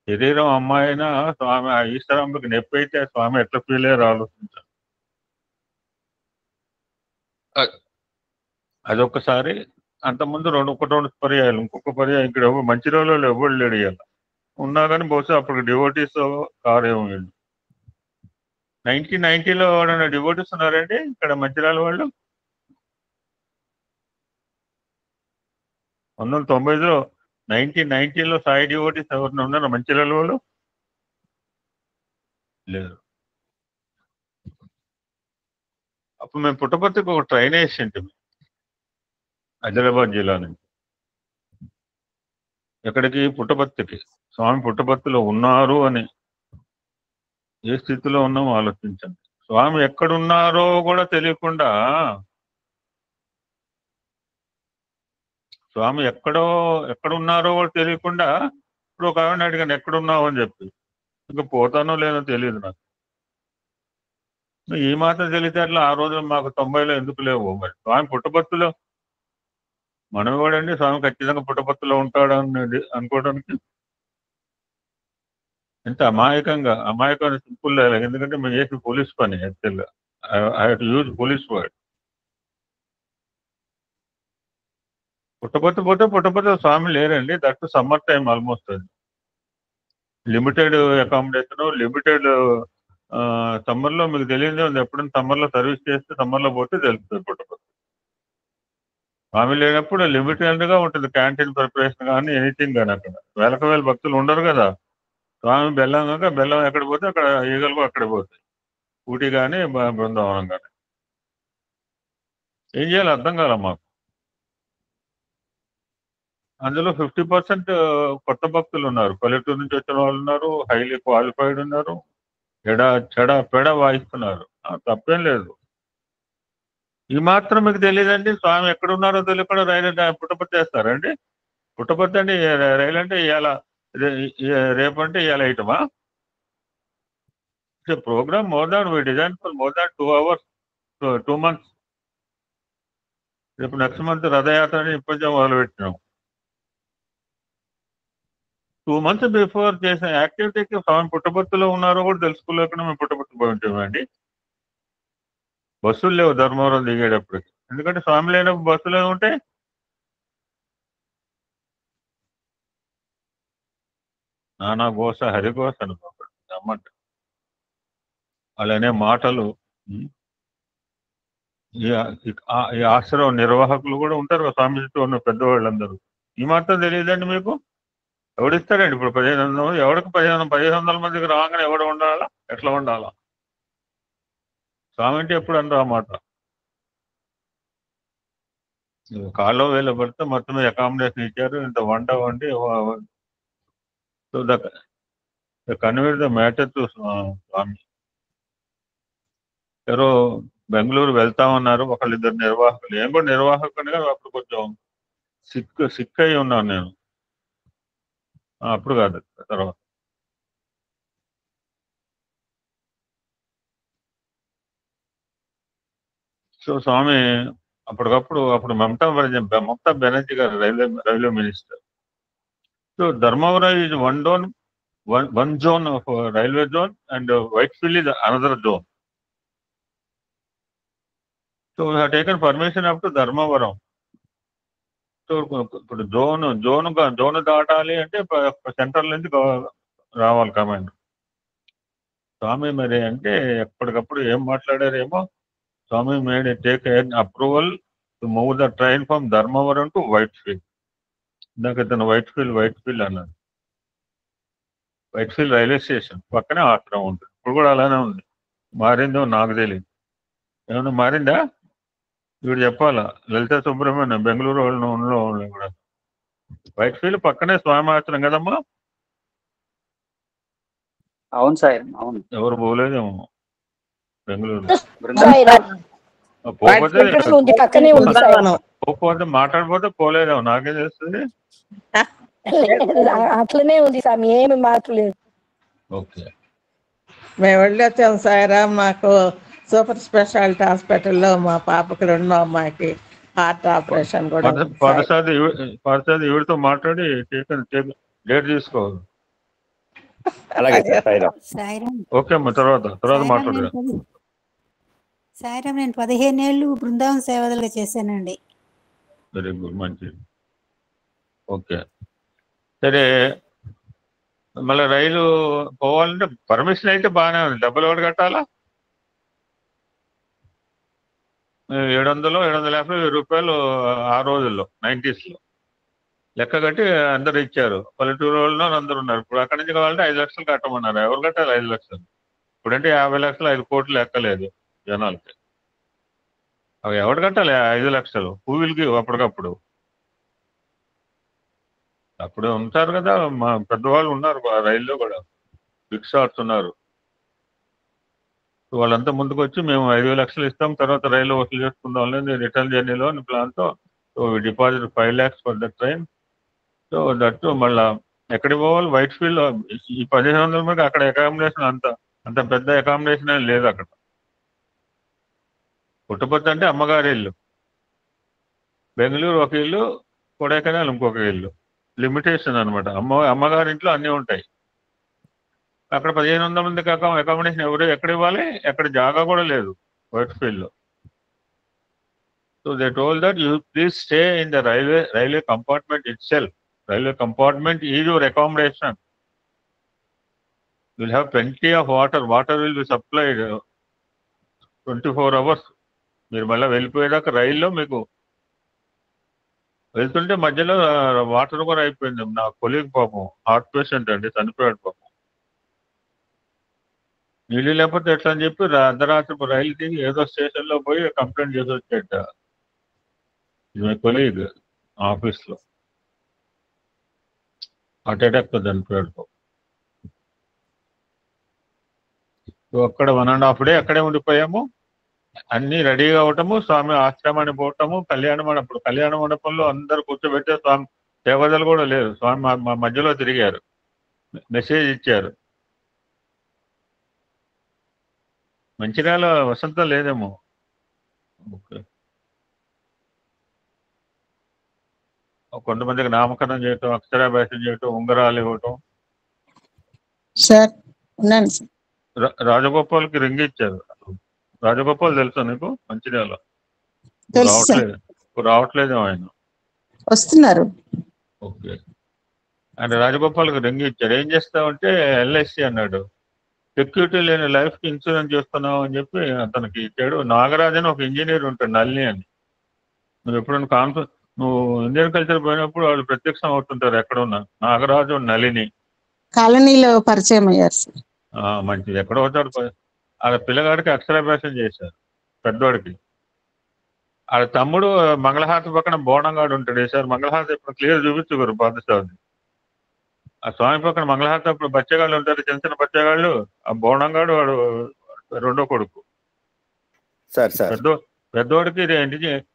శరీరం అమ్మాయి అయినా స్వామి ఆ ఈశ్వరాంబకి నొప్పి అయితే స్వామి ఎట్లా ఫీల్ అయ్యారో ఆలోచించాను. అదొక్కసారి. అంతకుముందు రెండు పర్యాయాలు, ఇంకొక పర్యాయం ఇక్కడ మంచిర్యాలలో ఎవరు లేడు ఇవాళ. ఉన్నా కానీ బహుశా అప్పుడు డివోటీస్ కారేమో. 1990లో ఎవరైనా డివోటీస్ ఉన్నారండి ఇక్కడ మంచిర్యాల వాళ్ళు? 1990లో 1990లో సాయి డివోటీస్ ఎవరైనా ఉన్నారా మంచిర్యాల వాళ్ళు? లేదు. అప్పుడు మేము పుట్టపర్తికి ఒక ట్రైన్ వేసింటి ఆదిలాబాద్ జిల్లా నుంచి. ఎక్కడికి? పుట్టపర్తికి. స్వామి పుట్టపర్తిలో ఉన్నారు అని. ఏ స్థితిలో ఉన్నామో ఆలోచించండి. స్వామి ఎక్కడున్నారో కూడా తెలియకుండా, స్వామి ఎక్కడున్నారో కూడా తెలియకుండా ఇప్పుడు ఒక ఆవిడ అడిగాను ఎక్కడున్నావు అని చెప్పి. ఇంకా పోతానో లేదో తెలియదు నాకు. ఈ మాత్రం తెలియతే అట్లా ఆ రోజు మాకు 90లో ఎందుకు లేవు? మరి స్వామి పుట్టపర్తిలో మనం కూడా అండి, స్వామి ఖచ్చితంగా పుట్టపర్తిలో ఉంటాడు అని అనుకోవడానికి ఎంత అమాయకమైన సింపుల్. ఎందుకంటే మేము చేసిన పోలీస్ పని యాక్చువల్గా. I have to use police word. Puttaparthi Swami లేరండి. That summer time almost. అది లిమిటెడ్ అకామిడేషన్, లిమిటెడ్. సమ్మర్లో మీకు తెలియదే ఉంది, ఎప్పుడైనా సమ్మర్లో సర్వీస్ చేస్తే సమ్మర్లో పోతే తెలుస్తుంది పుట్టపర్తి. స్వామి లేనప్పుడు లిమిటెడ్గా ఉంటుంది క్యాంటీన్ ప్రిపరేషన్ కానీ ఎనీథింగ్ కానీ. అక్కడ వేల భక్తులు ఉండరు కదా. స్వామి బెల్లం కనుక బెల్లం ఎక్కడ పోతే అక్కడ ఈగలు అక్కడ పోతాయి. ఊటీ కానీ బృందావనం కానీ. ఏం చేయాలి అర్థం కాల మాకు. అందులో 50% కొత్త భక్తులు ఉన్నారు, పల్లెటూరు నుంచి వచ్చిన వాళ్ళు ఉన్నారు, హైలీ క్వాలిఫైడ్ ఉన్నారు, పెడ వాయిస్తున్నారు. తప్పేం లేదు. ఈ మాత్రం మీకు తెలియదండి? స్వామి ఎక్కడున్నారో తెలియకుండా రైలు పుట్టపర్తి చేస్తారండి? పుట్టపర్తి అంటే రైలు అంటే ఇవాళ రేపు అంటే ఇవాళ ఐటమా? Program more than we design for more than 2 hours, 2 months. రేపు నెక్స్ట్ మంత్ రథయాత్ర అని ఇప్పటికే మొదలుపెట్టినాం. 2 months బిఫోర్ చేసిన యాక్టివిటీకి స్వామి పుట్టపర్తిలో ఉన్నారో కూడా తెలుసుకోలేకుండా మేము పుట్టపర్తి పోయించామండి. బస్సులు లేవు ధర్మవరం దిగేటప్పటికి. ఎందుకంటే స్వామి లేనప్పుడు బస్సులు ఏముంటే నానా ఘోష హరిఘోష అన్నమాట. అలానే మాటలు. ఈ ఆశ్రమం నిర్వాహకులు కూడా ఉంటారు కదా స్వామి చుట్టూ ఉన్న పెద్దవాళ్ళందరూ. ఈ మాత్రం తెలియదండి మీకు? ఎవడిస్తాడండి ఇప్పుడు 1500? ఎవరికి 1500 మందికి రాగానే ఎవడు ఉండాలా? ఎట్లా ఉండాలా? స్వామి అంటే ఎప్పుడు అనరు ఆ మాట. కాల్లో వేళ పడితే మొత్తం అకామిడేషన్ ఇచ్చారు, ఇంత వంట వండి. So the convey the matter to Swami. ఎవరో బెంగళూరు వెళ్తా ఉన్నారు ఒకళ్ళిద్దరు నిర్వాహకులు. ఏం కూడా నిర్వాహకునిగా అప్పుడు కొంచెం సిక్ అయి ఉన్నాను నేను. అప్పుడు కాదు, తర్వాత. సో స్వామి అప్పుడు మమతా బెనర్జీ గారు railway minister. So Dharmavaram is one zone of railway zone, and Whitefield is another zone. So we have taken permission up to Dharmavaram. So ఇప్పుడు జోన్ దాటాలి అంటే సెంట్రల్ నుంచి రావాలి కమాండ్. స్వామి మరి అంటే ఎప్పటికప్పుడు ఏం మాట్లాడారేమో. Swami made take approval to move the train from Dharmavaram to Whitefield. ఇందాక ఇతను వైట్ఫీల్డ్ అన్నాడు. వైట్ఫీల్డ్ రైల్వే స్టేషన్ పక్కనే ఆశ్రమం ఉంటుంది. ఇప్పుడు కూడా అలానే ఉంది. మారిందో నాకు తెలియదు. ఏమన్నా మారిందా? వీడు చెప్పాలా. లలిత సుబ్రహ్మణ్యం బెంగళూరు వాళ్ళు కూడా. వైట్ఫీల్డ్ పక్కనే స్వామి ఆశ్రమం కదమ్మా. అవును సార్, అవును. ఎవరు పోలేదేమో బెంగళూరు. పోకపోతే మాట్లాడిపోతే పోలేదేమో, నాకేం చేస్తుంది. అట్లనే ఉంది స్వామి, ఏమి మార్పు లేదు. ఓకే, మేము వెళ్ళొచ్చాం సాయిరా. మాకు సూపర్ స్పెషాలిటీ హాస్పిటల్లో మా పాపకి రెండో అమ్మాయికి హార్ట్ ఆపరేషన్ కూడా. పరసాది ఈవిడితో మాట్లాడి డేట్ తీసుకోవాలి. ఓకే అమ్మా, తర్వాత మాట్లాడదాం. సాయిరామ్, నేను 15 ఏళ్ళు బృందావన సేవలుగా చేశానండి. వెరీ గుడ్, మంచిది. ఓకే, సరే. మళ్ళీ రైలు పోవాలంటే పర్మిషన్ అయితే బాగానే ఉంది. డబ్బులు ఎవరు కట్టాలా? 700-750 రూపాయలు ఆ రోజుల్లో 90s లెక్క కట్టి అందరు ఇచ్చారు. పల్లెటూరు వాళ్ళు అందరు ఉన్నారు. ఇప్పుడు అక్కడి నుంచి కావాలంటే 5 లక్షలు కట్టమన్నారు. ఎవరు కట్టాలి 5 లక్షలు? ఇప్పుడంటే 50 లక్షలు 5 కోట్లు లెక్కలేదు జనాలకి. అవి ఎవరు కట్టాలి 5 లక్షలు? పూవిలకి అప్పటికప్పుడు. అప్పుడు ఉంటారు కదా మా పెద్దవాళ్ళు ఉన్నారు రైల్లో కూడా, బిగ్ షాట్స్ ఉన్నారు. వాళ్ళంతా ముందుకు వచ్చి మేము 5 లక్షలు ఇస్తాం, తర్వాత రైలు వసూలు చేసుకుందాం లేదు రిటర్న్ జర్నీలో అని ప్లాన్తో. So deposit 5 lakhs for the train. So that మళ్ళా ఎక్కడికి పోవాలి? వైట్ఫీల్డ్. ఈ 1500 మందికి అక్కడ అకామిడేషన్ అంత పెద్ద అకామిడేషన్ అని లేదు అక్కడ. పుట్టపర్తి అంటే అమ్మగారి ఇల్లు, బెంగళూరు ఒక ఇల్లు, కొడైకెనాల్ ఇంకొక ఇల్లు. లిమిటేషన్ అనమాట. అమ్మగారి ఇంట్లో అన్నీ ఉంటాయి. అక్కడ 1500 మందికి అకామిడేషన్ ఎక్కడ ఇవ్వాలి? ఎక్కడ జాగా కూడా లేదు వైట్ఫీల్డ్లో. So they told that you please stay in the railway compartment itself. Railway compartment is your accommodation. Will have plenty of water will be supplied 24 hours. మీరు మళ్ళీ వెళ్ళిపోయేదాకా రైల్లో మీకు వెళ్తుంటే మధ్యలో వాటర్ కూడా అయిపోయింది. నా కొలీగ్ పాపం హార్ట్ పేషెంట్ అండి, చనిపోయాడు పాపం. నీళ్ళు లేకపోతే ఎట్లా అని చెప్పి అర్ధరాత్రి రైలు దిగి ఏదో స్టేషన్లో పోయి కంప్లైంట్ చేసి వచ్చేట. ఇది మై కొలీగ్ ఆఫీస్లో హార్ట్ అటాక్తో చనిపోయాడు పాపం. సో అక్కడ 1.5 day అక్కడే ఉండిపోయాము. అన్ని రెడీగా అవటము, స్వామి ఆశ్రమాన్ని పోవటము, కళ్యాణ మండపంలో అందరు కూర్చోబెట్టే సేవదలు కూడా లేదు. స్వామి మా మధ్యలో తిరిగారు, మెసేజ్ ఇచ్చారు. మంచిర్యాల వసంతం లేదేమో. ఓకే. కొంతమందికి నామకరణం చేయటం, అక్షరాభ్యాసం చేయటం, ఉంగరాలు ఇవ్వటం. సార్ ఉన్నాను సార్. రాజగోపాల్కి రింగ్ ఇచ్చారు. రాజగోపాల్ తెలుసా నీకు? మంచిర్యాల తెలుసు సార్. రావట్లేదు ఆయన. వస్తున్నారు. ఓకే. ఆయన రాజగోపాల్కి రింగ్ ఇచ్చారు. ఏం చేస్తావంటే ఎల్ఐసి అన్నాడు. సెక్యూరిటీ లేని లైఫ్ కి ఇన్సూరెన్స్ చేస్తున్నావు అని చెప్పి అతనికి ఇచ్చాడు. నాగరాజ్ అని ఒక ఇంజనీర్ ఉంటాడు, నల్లి అని. నువ్వు ఎప్పుడైనా నువ్వు ఇండియన్ కల్చర్ పోయినప్పుడు వాళ్ళు ప్రత్యక్షం అవుతుంటారు ఎక్కడ ఉన్నా. నాగరాజు, నలిని కాలనీలో పరిచయం అయ్యారు సార్. మంచిది. ఎక్కడ అవుతాడు. ఆ పిల్లగాడికి అక్షరాభ్యాసం చేశారు, పెద్దవాడికి. ఆ తమ్ముడు మంగళహారతి పక్కన బోనంగాడు ఉంటాడు. సార్ మంగళహారతి ఇప్పుడు క్లియర్ చూపించుకోరు పాదశాలని. ఆ స్వామి పక్కన మంగళహారతి అప్పుడు బచ్చగాళ్ళు ఉంటారు, చిన్న చిన్న బచ్చగాళ్ళు. ఆ బోనంగాడు వాడు రెండో కొడుకు. పెద్దవాడికి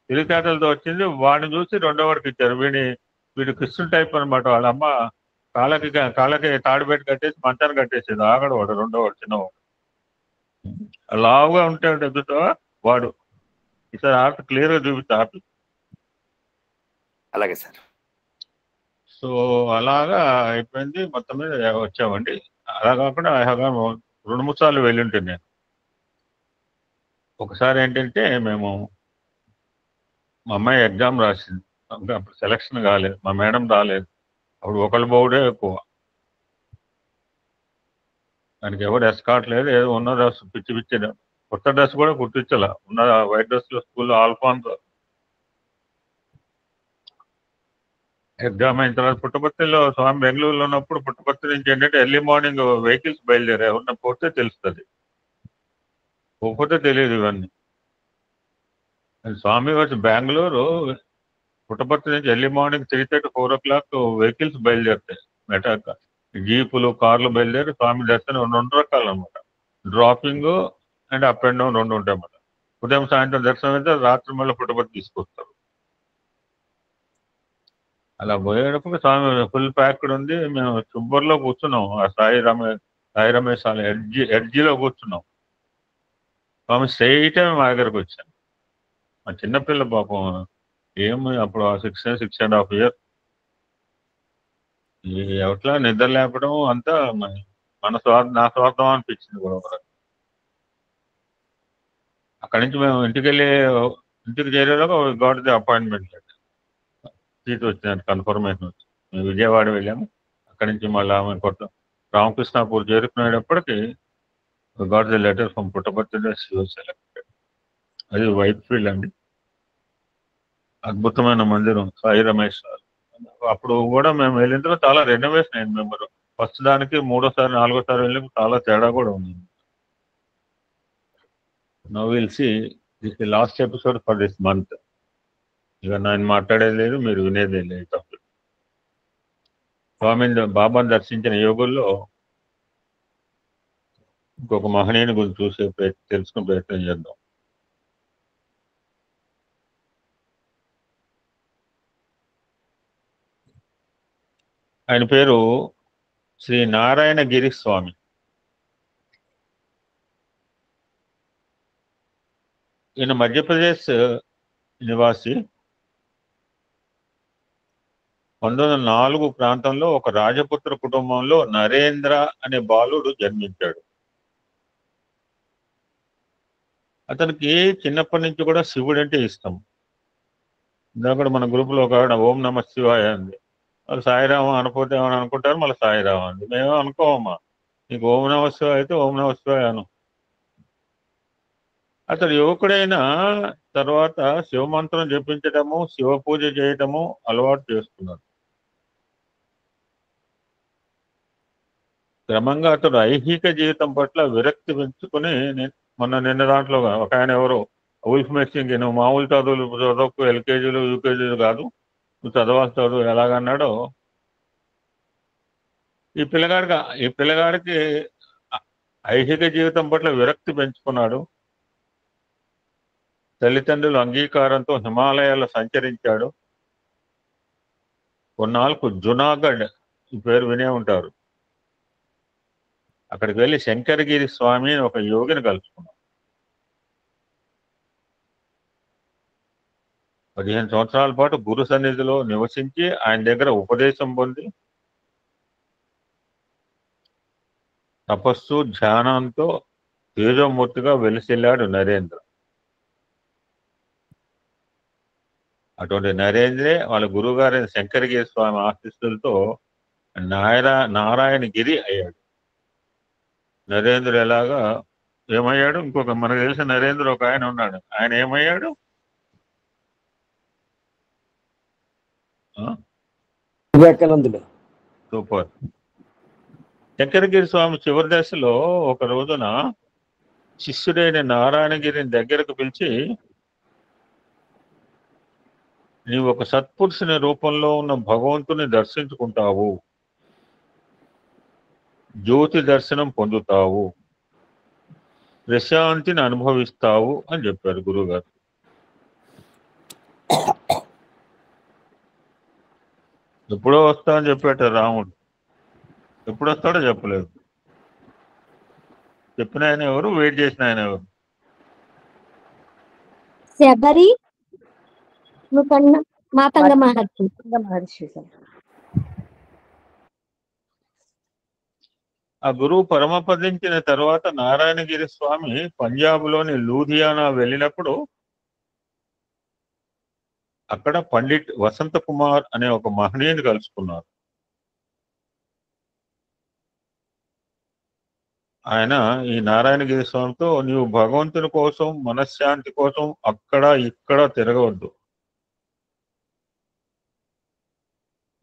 తెలివితేటలతో వచ్చింది. వాడిని చూసి రెండో వాడికి ఇచ్చారు. వీడు కృష్ణుడు టైప్ అనమాట. వాళ్ళ అమ్మ కాళ్ళకి తాడుబెట్టి కట్టేసి మంచాన్ని కట్టేసేది. ఆగడు వాడు, రెండో వాడు, చిన్నవాడు. లావుగా ఉంటాడు ఎదుట వాడు. ఈసారి ఆర్ట్ క్లియర్ గా చూపిస్తా. అలాగే సార్. సో అలాగా అయిపోయింది. మొత్తం మీద వచ్చామండి. అలా కాకుండా 2-3 సార్లు వెళ్ళి ఉంటాను నేను. ఒకసారి ఏంటంటే మేము, మా అమ్మాయి ఎగ్జామ్ రాసింది, అప్పుడు సెలక్షన్ కాలేదు, మా మేడం రాలేదు. అప్పుడు ఒకళ్ళు బోర్డే ఎక్కువ, దానికి ఎవరు ఎస్కాట్ లేదు. ఏదో ఉన్న డ్రెస్ పిచ్చి కొత్త డ్రెస్ కూడా కుట్టించాల. ఉన్న వైట్ డ్రెస్ లో స్కూల్లో ఆల్ఫాన్స్. ఎగ్జామ్ అయిన తర్వాత పుట్టపర్తిలో స్వామి బెంగళూరులో ఉన్నప్పుడు పుట్టపర్తి నుంచి ఏంటంటే ఎర్లీ మార్నింగ్ వెహికల్స్ బయలుదేరాయి. ఎవరన్నా పోతే తెలుస్తుంది, పోతే తెలియదు ఇవన్నీ. స్వామి వచ్చి బెంగళూరు పుట్టపర్తి నుంచి ఎర్లీ మార్నింగ్ 3:30, 4 o'clock వెహికల్స్ బయలుదేరుతాయి. మెటాక జీపులు, కార్లు బయలుదేరి స్వామి దర్శనం 2 రకాలు అనమాట. Dropping and up and down 2 ఉంటాయి అన్నమాట. ఉదయం సాయంత్రం దర్శనం అయితే రాత్రి మళ్ళీ పుట్టపర్తి తీసుకొస్తారు. అలా పోయేటప్పుడు స్వామి ఫుల్ ప్యాక్డ్ ఉంది. మేము చుబ్బర్లో కూర్చున్నాం. ఆ సాయి రమేష్ ఎడ్జిలో కూర్చున్నాం. స్వామి స్ట్రైట్ మా దగ్గరకు వచ్చాను. మా చిన్నపిల్ల పాపం ఏమి అప్పుడు 6.5 years. ఎవట్లా నిద్ర లేపడం అంతా నా స్వార్థం అనిపించింది కూడా. అక్కడి నుంచి మేము ఇంటికి చేరేలోగా got the appointment letter, seat వచ్చింది, కన్ఫర్మేషన్ వచ్చింది. మేము విజయవాడ వెళ్ళాము. అక్కడి నుంచి మళ్ళీ ఆమె కొత్త రామకృష్ణాపూర్ చేరుకునేటప్పటికి got the letter from Puttaparthi selected. అది వైట్ ఫీల్డ్ అండి. అద్భుతమైన మందిరం సాయి రమేష్. అప్పుడు కూడా మేము వెళ్ళిన తర్వాత చాలా రెనోవేషన్ అయింది. మేము ఫస్ట్ దానికి 3వ సారి 4వ సారి వెళ్ళి చాలా తేడా కూడా ఉంది. Now will see this the last episode for this month. ఇక నేను మాట్లాడేది లేదు, మీరు వినేది లేదు. తప్పు. స్వామిని బాబాను దర్శించిన యోగుల్లో ఇంకొక మహనీయుని గురించి తెలుసుకునే ప్రయత్నం చేద్దాం. ఆయన పేరు శ్రీ నారాయణ గిరి స్వామి. ఈయన మధ్యప్రదేశ్ నివాసి. 1904 ప్రాంతంలో ఒక రాజపుత్ర కుటుంబంలో నరేంద్ర అనే బాలుడు జన్మించాడు. అతనికి చిన్నప్పటి నుంచి కూడా శివుడు అంటే ఇష్టం. ఇందాక మన గ్రూపులో ఒక ఆవిడ ఓం నమ శివాయ అంది. వాళ్ళు సాయిరామ అనపోతే ఏమని అనుకుంటారు, మళ్ళీ సాయిరామ అంది. మేము అనుకోమమ్మా, నీకు ఓం నమ శివాయ అయితే ఓం నమ శివాయ అను. అతడు యువకుడైన తర్వాత శివమంత్రం జపించటము, శివ పూజ చేయటము అలవాటు చేసుకున్నాడు. క్రమంగా అతడు ఐహిక జీవితం పట్ల విరక్తి పెంచుకుని, నిన్న దాంట్లో ఒక ఆయన ఎవరో ఉల్ఫ్ మెస్సింగ్, నువ్వు మామూలు చదువుకు ఎల్కేజీలు యూకేజీలు కాదు, నువ్వు చదవాలి, చదువు ఎలాగన్నాడో ఈ పిల్లగాడికి ఐహిక జీవితం పట్ల విరక్తి పెంచుకున్నాడు. తల్లిదండ్రుల అంగీకారంతో హిమాలయాల్లో సంచరించాడు. కొన్నాళ్ళకు జునాగఢ్ ఈ పేరు వినే ఉంటారు. అక్కడికి వెళ్ళి శంకరగిరి స్వామి అని ఒక యోగిని కలుసుకున్నాం. 15 సంవత్సరాల పాటు గురు సన్నిధిలో నివసించి ఆయన దగ్గర ఉపదేశం పొంది తపస్సు ధ్యానంతో తేజోమూర్తిగా వెలిసిల్లాడు నరేంద్ర. అటువంటి నరేంద్రే వాళ్ళ గురువుగారైన శంకరగిరి స్వామి ఆశీస్సులతో నారాయణగిరి అయ్యాడు. నరేంద్రుడు ఎలాగా ఏమయ్యాడు? ఇంకొక మనకు తెలిసిన నరేంద్రుడు ఒక ఆయన ఉన్నాడు. ఆయన ఏమయ్యాడు? వివేకానందుడు. సూపర్. శంకరగిరి స్వామి చివరి దశలో ఒక రోజున శిష్యుడైన నారాయణగిరిని దగ్గరకు పిలిచి, నీవు ఒక సత్పురుషుని రూపంలో ఉన్న భగవంతుని దర్శించుకుంటావు, జ్యోతి దర్శనం పొందుతావు, ప్రశాంతిని అనుభవిస్తావు అని చెప్పారు గురువుగారు. ఎప్పుడో వస్తా అని చెప్పాట రాముడు. ఎప్పుడు వస్తాడో చెప్పలేదు. చెప్పిన ఆయన ఎవరు? వెయిట్ చేసిన ఆయన ఎవరు? శబరి మాతంగ మహర్షి. ఆ గురువు పరమపదించిన తర్వాత నారాయణగిరి స్వామి పంజాబ్లోని లూధియానా వెళ్ళినప్పుడు అక్కడ పండిట్ వసంత కుమార్ అనే ఒక మహనీయుని కలుసుకున్నారు. ఆయన ఈ నారాయణగిరి స్వామితో, నీవు భగవంతుని కోసం, మనశ్శాంతి కోసం అక్కడ ఇక్కడ తిరగవద్దు.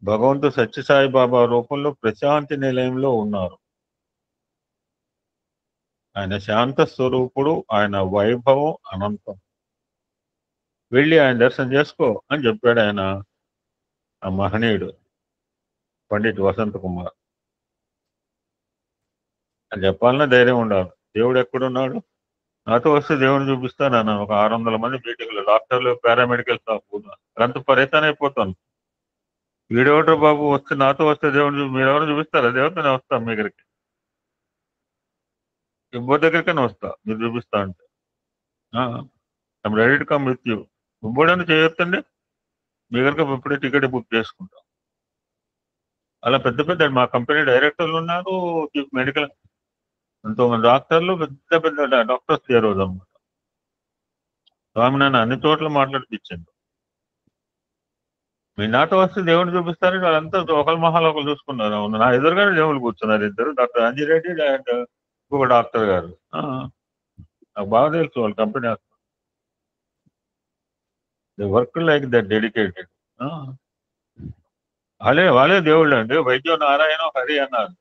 భగవంతు సత్యసాయి బాబా రూపంలో ప్రశాంతి నిలయంలో ఉన్నారు. ఆయన శాంత స్వరూపుడు, ఆయన వైభవం అనంతం. వెళ్ళి ఆయన దర్శనం చేసుకో అని చెప్పాడు ఆయన ఆ మహనీయుడు పండిట్ వసంత కుమార్. అని చెప్పాలన్నా ధైర్యం ఉండాలి. దేవుడు ఎక్కడున్నాడు? నాతో వస్తే దేవుడిని చూపిస్తాను అన్నాను. ఒక 600 మంది మీటింగ్లు, డాక్టర్లు, పారామెడికల్ స్టాఫ్ అంత పరేషాన్ అయిపోతాను. వీడేవటో బాబు వస్తే నాతో వస్తే దేవుడిని మీరెవరు చూపిస్తారా? దేవుడితోనే వస్తాం మీ దగ్గరికి. ఎవరి దగ్గరికైనా వస్తా మీరు చూపిస్తా అంటే. I'm ready to come with you. ఇవ్వడానికి చేయొద్దండి, మీ దగ్గర ఇప్పుడే టికెట్ బుక్ చేసుకుంటాం. అలా పెద్ద పెద్ద మా కంపెనీ డైరెక్టర్లు ఉన్నారు, చీఫ్ మెడికల్, ఎంతోమంది డాక్టర్లు, పెద్ద పెద్ద డాక్టర్స్ ఏ రోజు అన్నమాట. స్వామి నన్ను అన్ని చోట్ల మాట్లాడిపించండి. మీ నాతో వస్తే దేవుడిని చూపిస్తారని వాళ్ళంతా ఒకరి మొహాలు ఒకరు చూసుకున్నారు. నా ఎదురుగానే దేవుళ్ళు కూర్చున్నారు ఇద్దరు, డాక్టర్ అంజిరెడ్డి అండ్ ఇంకొక డాక్టర్ గారు. నాకు బాగా తెలుసు వాళ్ళ company. Work like that dedicated. వాళ్ళే దేవుళ్ళు అండి. వైద్యం నారాయణ హరి అన్నారు.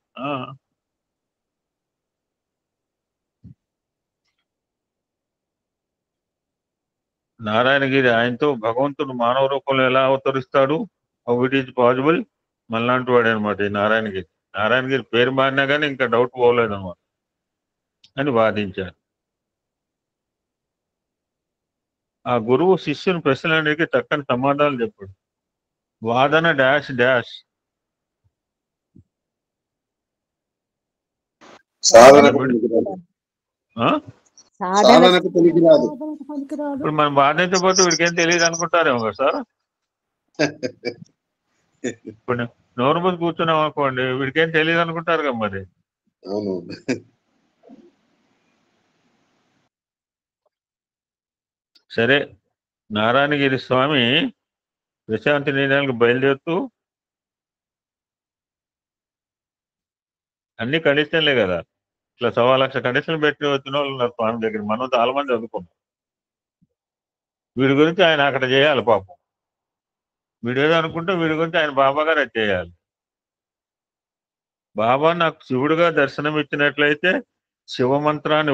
నారాయణగిరి ఆయనతో భగవంతుడు మానవ రూపంలో ఎలా అవతరిస్తాడు, హౌ ఇట్ ఈజ్ పాసిబుల్, మళ్ళాంటి వాడు అనమాట ఈ నారాయణగిరి. నారాయణగిరి పేరు మారినా కానీ ఇంకా డౌట్ పోలేదు అనమాట అని వాదించారు. ఆ గురువు శిష్యుని ప్రశ్నలకి చక్కని సమాధానాలు చెప్పాడు. వాదన డాష్ డాష్ ఇప్పుడు మనం వాదించబోతే వీడికేం తెలియదు అనుకుంటారేమో కదా సార్. ఇప్పుడు నోరు మూసి కూర్చున్నాం అనుకోండి, వీడికేం తెలియదు అనుకుంటారు కదా మరి. సరే, నారాయణగిరి స్వామి ప్రశాంతి నిలయానికి బయలుదేరుతూ అన్ని కండిషన్లే కదా, ఇట్లా 1,00,000 కండిషన్లు పెట్టి వచ్చిన వాళ్ళు ఉన్నారు స్వామి దగ్గర. మనం చాలా మంది చదువుకున్నాం. వీడి గురించి ఆయన అక్కడ చేయాలి పాపం. వీడు ఏదో అనుకుంటే వీడి గురించి ఆయన బాబా గారు అది చేయాలి. బాబా నాకు శివుడుగా దర్శనం ఇచ్చినట్లయితే, శివమంత్రాన్ని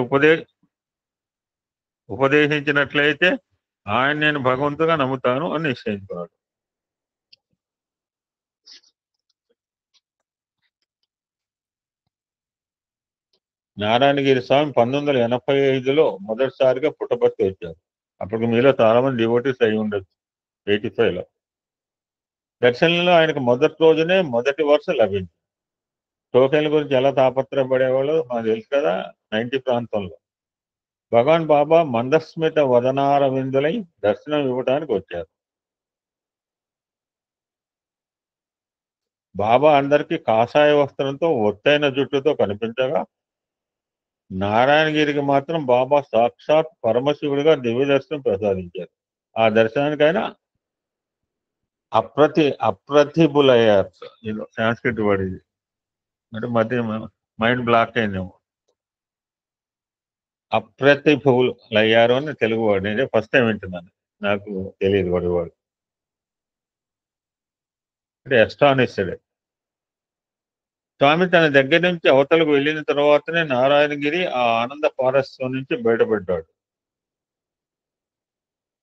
ఉపదేశించినట్లయితే ఆయన నేను భగవంతుగా నమ్ముతాను అని నిశ్చయించుకున్నాడు. నారాయణగిరి స్వామి 1985లో మొదటిసారిగా పుట్టపర్తి వచ్చారు. అప్పటికి మీలో చాలా మంది డివోటీస్ అయి ఉండొచ్చు. 85లో దర్శనంలో ఆయనకు మొదటి రోజునే మొదటి వరుస లభించింది. టోకెన్ల గురించి ఎలా తాపత్రయపడేవాళ్ళు మాకు తెలుసు కదా. 90 ప్రాంతంలో భగవాన్ బాబా మందస్మిత వదనార విందులై దర్శనం ఇవ్వడానికి వచ్చారు. బాబా అందరికీ కాషాయ వస్త్రంతో ఒత్తైన జుట్టుతో కనిపించగా, నారాయణగిరికి మాత్రం బాబా సాక్షాత్ పరమశివుడిగా దివ్య దర్శనం ప్రసాదించారు. ఆ దర్శనానికైనా అప్రతిభులయ్యారు. ఇది సాంస్క్రిట్ వర్డ్ ఇది. అంటే మధ్య మైండ్ బ్లాక్ అయిందేమో. అప్రతిభులయ్యారు అని తెలుగు వర్డ్. నేను ఫస్ట్ టైం వింటున్నాను, నాకు తెలియదు వర్డ్. అంటే అస్టానిస్డ్. స్వామి తన దగ్గర నుంచి అవతలకు వెళ్ళిన తర్వాతనే నారాయణగిరి ఆ ఆనంద పారస్యం నుంచి బయటపడ్డాడు.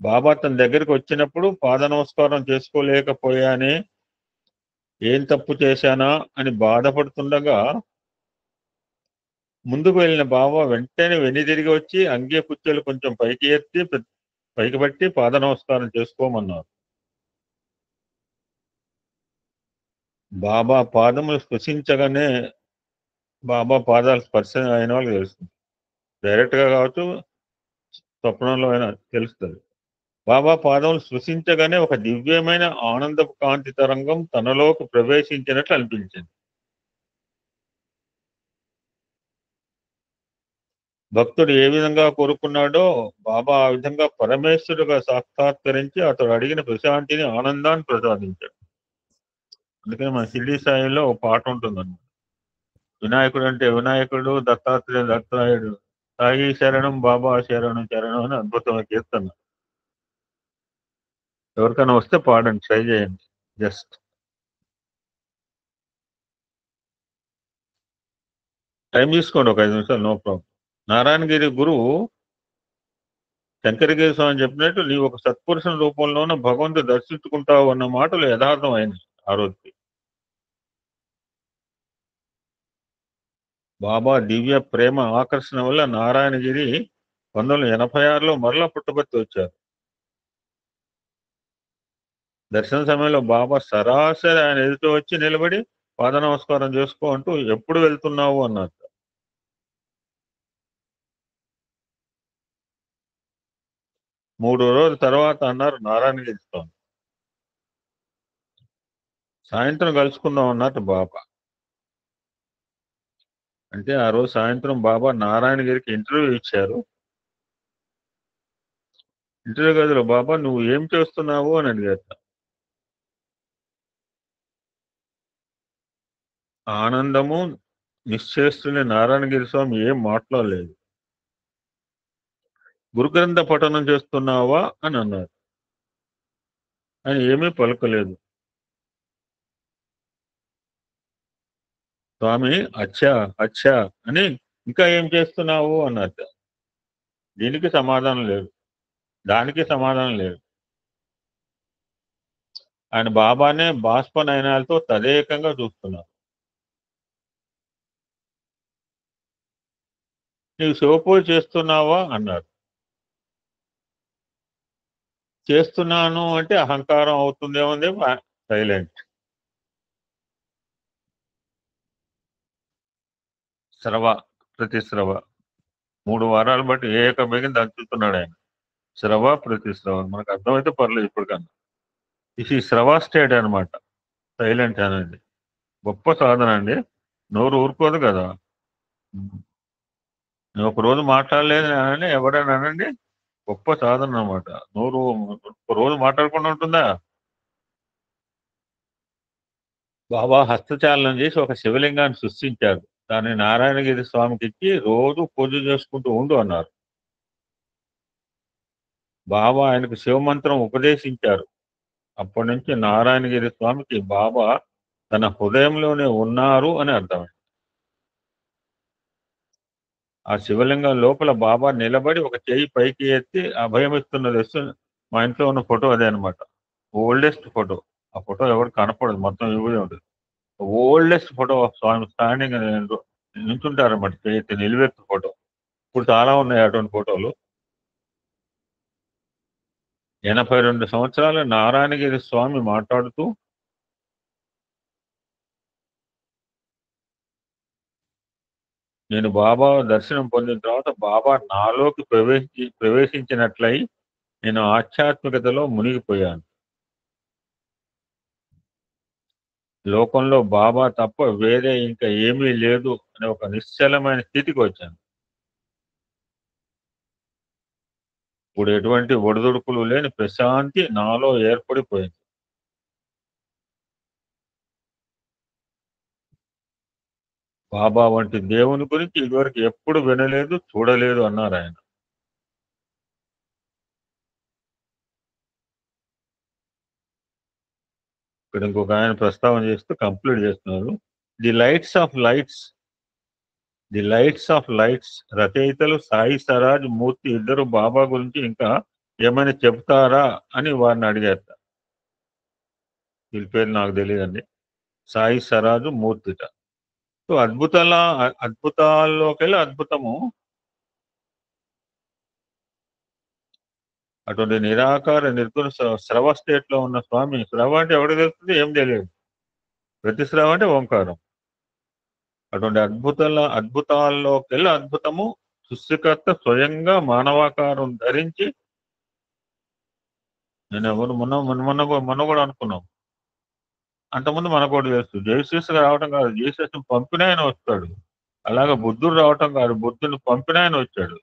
బాబా తన దగ్గరికి వచ్చినప్పుడు పాద నమస్కారం చేసుకోలేకపోయానే, ఏం తప్పు చేశానా అని బాధపడుతుండగా ముందుకు వెళ్ళిన బాబా వెంటనే వెనుదిరిగి వచ్చి అంగే కుచ్చెలు కొంచెం పైకి పట్టి పాద నమస్కారం చేసుకోమన్నారు. బాబా పాదములు స్పృశించగానే బాబా పాదాలు స్పర్శ అయిన వాళ్ళకి తెలుస్తుంది. డైరెక్ట్గా కావచ్చు, స్వప్నంలో అయినా తెలుస్తుంది. బాబా పాదములు స్పృశించగానే ఒక దివ్యమైన ఆనందపు కాంతి తరంగం తనలోకి ప్రవేశించినట్లు అనిపించింది. భక్తుడు ఏ విధంగా కోరుకున్నాడో బాబా ఆ విధంగా పరమేశ్వరుడుగా సాక్షాత్కరించి అతడు అడిగిన ప్రశాంతిని, ఆనందాన్ని ప్రసాదించాడు. అందుకని మన షిరిడి సాయిలో ఒక పాట ఉంటుందన్నమాట. వినాయకుడు అంటే వినాయకుడు, దత్తాత్రేయ దత్తాయుడు, సాయి శరణం బాబా శరణం శరణం అని అద్భుతమైన కీర్తన. ఎవరికైనా వస్తే పాడండి, ట్రై చేయండి. జస్ట్ టైం తీసుకోండి, ఒక 5 నిమిషాలు, నో ప్రాబ్లం. నారాయణగిరి గురువు శంకరగిరి స్వామి చెప్పినట్టు నీవు ఒక సత్పురుషుని రూపంలోనూ భగవంతుడు దర్శించుకుంటావు అన్న మాటలు యథార్థం అయింది ఆ రోజుకి. బాబా దివ్య ప్రేమ ఆకర్షణ వల్ల నారాయణగిరి 1986లో మరలా పుట్టపర్తి వచ్చారు. దర్శన సమయంలో బాబా సరాసరి ఆయన ఎదుట వచ్చి నిలబడి పాద నమస్కారం చేసుకో అంటూ ఎప్పుడు వెళ్తున్నావు అన్నారు. మూడు రోజుల తర్వాత అన్నారు నారాయణగిరి స్వామి. సాయంత్రం కలుసుకుందాం అన్నట్టు బాబా. అంటే ఆ రోజు సాయంత్రం బాబా నారాయణగిరికి ఇంటర్వ్యూ ఇచ్చారు. ఇంటర్వ్యూ గదిలో బాబా నువ్వు ఏం చేస్తున్నావు అని అడిగారు. ఆనందము నిశ్చేస్తున్న నారాయణగిరి స్వామి ఏం మాట్లాడలేదు. గురుగ్రంథ పఠనం చేస్తున్నావా అని అన్నారు. ఆయన ఏమీ పలకలేదు. స్వామి అచ్చా అచ్చా అని ఇంకా ఏం చేస్తున్నావు అన్నారు. దీనికి సమాధానం లేదు, దానికి సమాధానం లేదు. ఆయన బాబానే బాష్ప నయనాలతో తదేకంగా చూస్తున్నారు. నీవు శివపూజ చేస్తున్నావా అన్నారు. చేస్తున్నాను అంటే అహంకారం అవుతుందేముంది, సైలెంట్. స్రవ ప్రతిస్రవ 3 వారాలు బట్టి ఏకమేగం దంచుతున్నాడు ఆయన. స్రవ ప్రతిస్రవ మనకు అర్థమైతే పర్లేదు. ఇప్పటికన్నా ఇది స్రవ స్టేట్ అనమాట. సైలెంట్ అనేది గొప్ప సాధన అండి. నోరు ఊరుకోదు కదా. నేను ఒక రోజు మాట్లాడలేదు అని ఎవరైనా అనండి, గొప్ప సాధన అనమాట. నోరు ఒక రోజు మాట్లాడకుండా ఉంటుందా? బాబా హస్తచాలనం చేసి ఒక శివలింగాన్ని సృష్టించారు. దాన్ని నారాయణగిరి స్వామికి ఇచ్చి రోజు పూజ చేసుకుంటూ ఉండు అన్నారు. బాబా ఆయనకు శివమంత్రం ఉపదేశించారు. అప్పటి నుంచి నారాయణగిరి స్వామికి బాబా తన హృదయంలోనే ఉన్నారు అని అర్థమైంది. ఆ శివలింగం లోపల బాబా నిలబడి ఒక చేయి పైకి ఎత్తి అభయమిస్తున్నది. మా ఇంట్లో ఉన్న ఫోటో అదే అనమాట. Oldest photo. ఆ ఫోటో ఎవరు కనపడదు, మొత్తం ఇవ్వదే ఉంటుంది. ఓల్డెస్ట్ ఫోటో స్వామి స్టాండింగ్ నించుంటారన్నమాట, చేతి నిలువెత్తు ఫోటో. ఇప్పుడు చాలా ఉన్నాయి అటువంటి ఫోటోలు. 82 సంవత్సరాలు నారాయణగిరి స్వామి మాట్లాడుతూ నేను బాబా దర్శనం పొందిన తర్వాత బాబా నాలోకి ప్రవేశించినట్లయి నేను ఆధ్యాత్మికతలో మునిగిపోయాను. లోకంలో బాబా తప్ప వేరే ఇంకా ఏమీ లేదు అనే ఒక నిశ్చలమైన స్థితికి వచ్చాను. ఇప్పుడు ఎటువంటి ఒడిదుడుకులు లేని ప్రశాంతి నాలో ఏర్పడిపోయింది. బాబా వంటి దేవుని గురించి ఇదివరకు ఎప్పుడు వినలేదు, చూడలేదు అన్నారు ఆయన. ఇక్కడ ఇంకొక ఆయన ప్రస్తావన చేస్తూ కంప్లీట్ చేస్తున్నారు. ది లైట్స్ ఆఫ్ లైట్స్ రచయితలు సాయి సరాజ్ మూర్తి ఇద్దరు బాబా గురించి ఇంకా ఏమైనా చెప్తారా అని వారిని అడిగారు. వీళ్ళ పేరు నాకు తెలియదండి. సాయి సరాజు మూర్తిట. సో అద్భుతాల్లోకి వెళ్ళి అద్భుతము. అటువంటి నిరాకార నిర్గుణ స్రవ స్టేట్ లో ఉన్న స్వామి. స్రవ అంటే ఎవరికి తెలుస్తుంది? ఏం తెలియదు. ప్రతి స్రవ అంటే ఓంకారం. అటువంటి అద్భుతాల్లోకి వెళ్ళి అద్భుతము. సృష్టికర్త స్వయంగా మానవాకారం ధరించి, నేను ఎవరు మొన్న కూడా అనుకున్నాం. అంతకుముందు మనకు కూడా తెలుసు, జేసస్గా రావటం కాదు, జేసస్ పంపిన ఆయన వస్తాడు. అలాగే బుద్ధుడు రావటం కాదు, బుద్ధుని పంపిన ఆయన వచ్చాడు.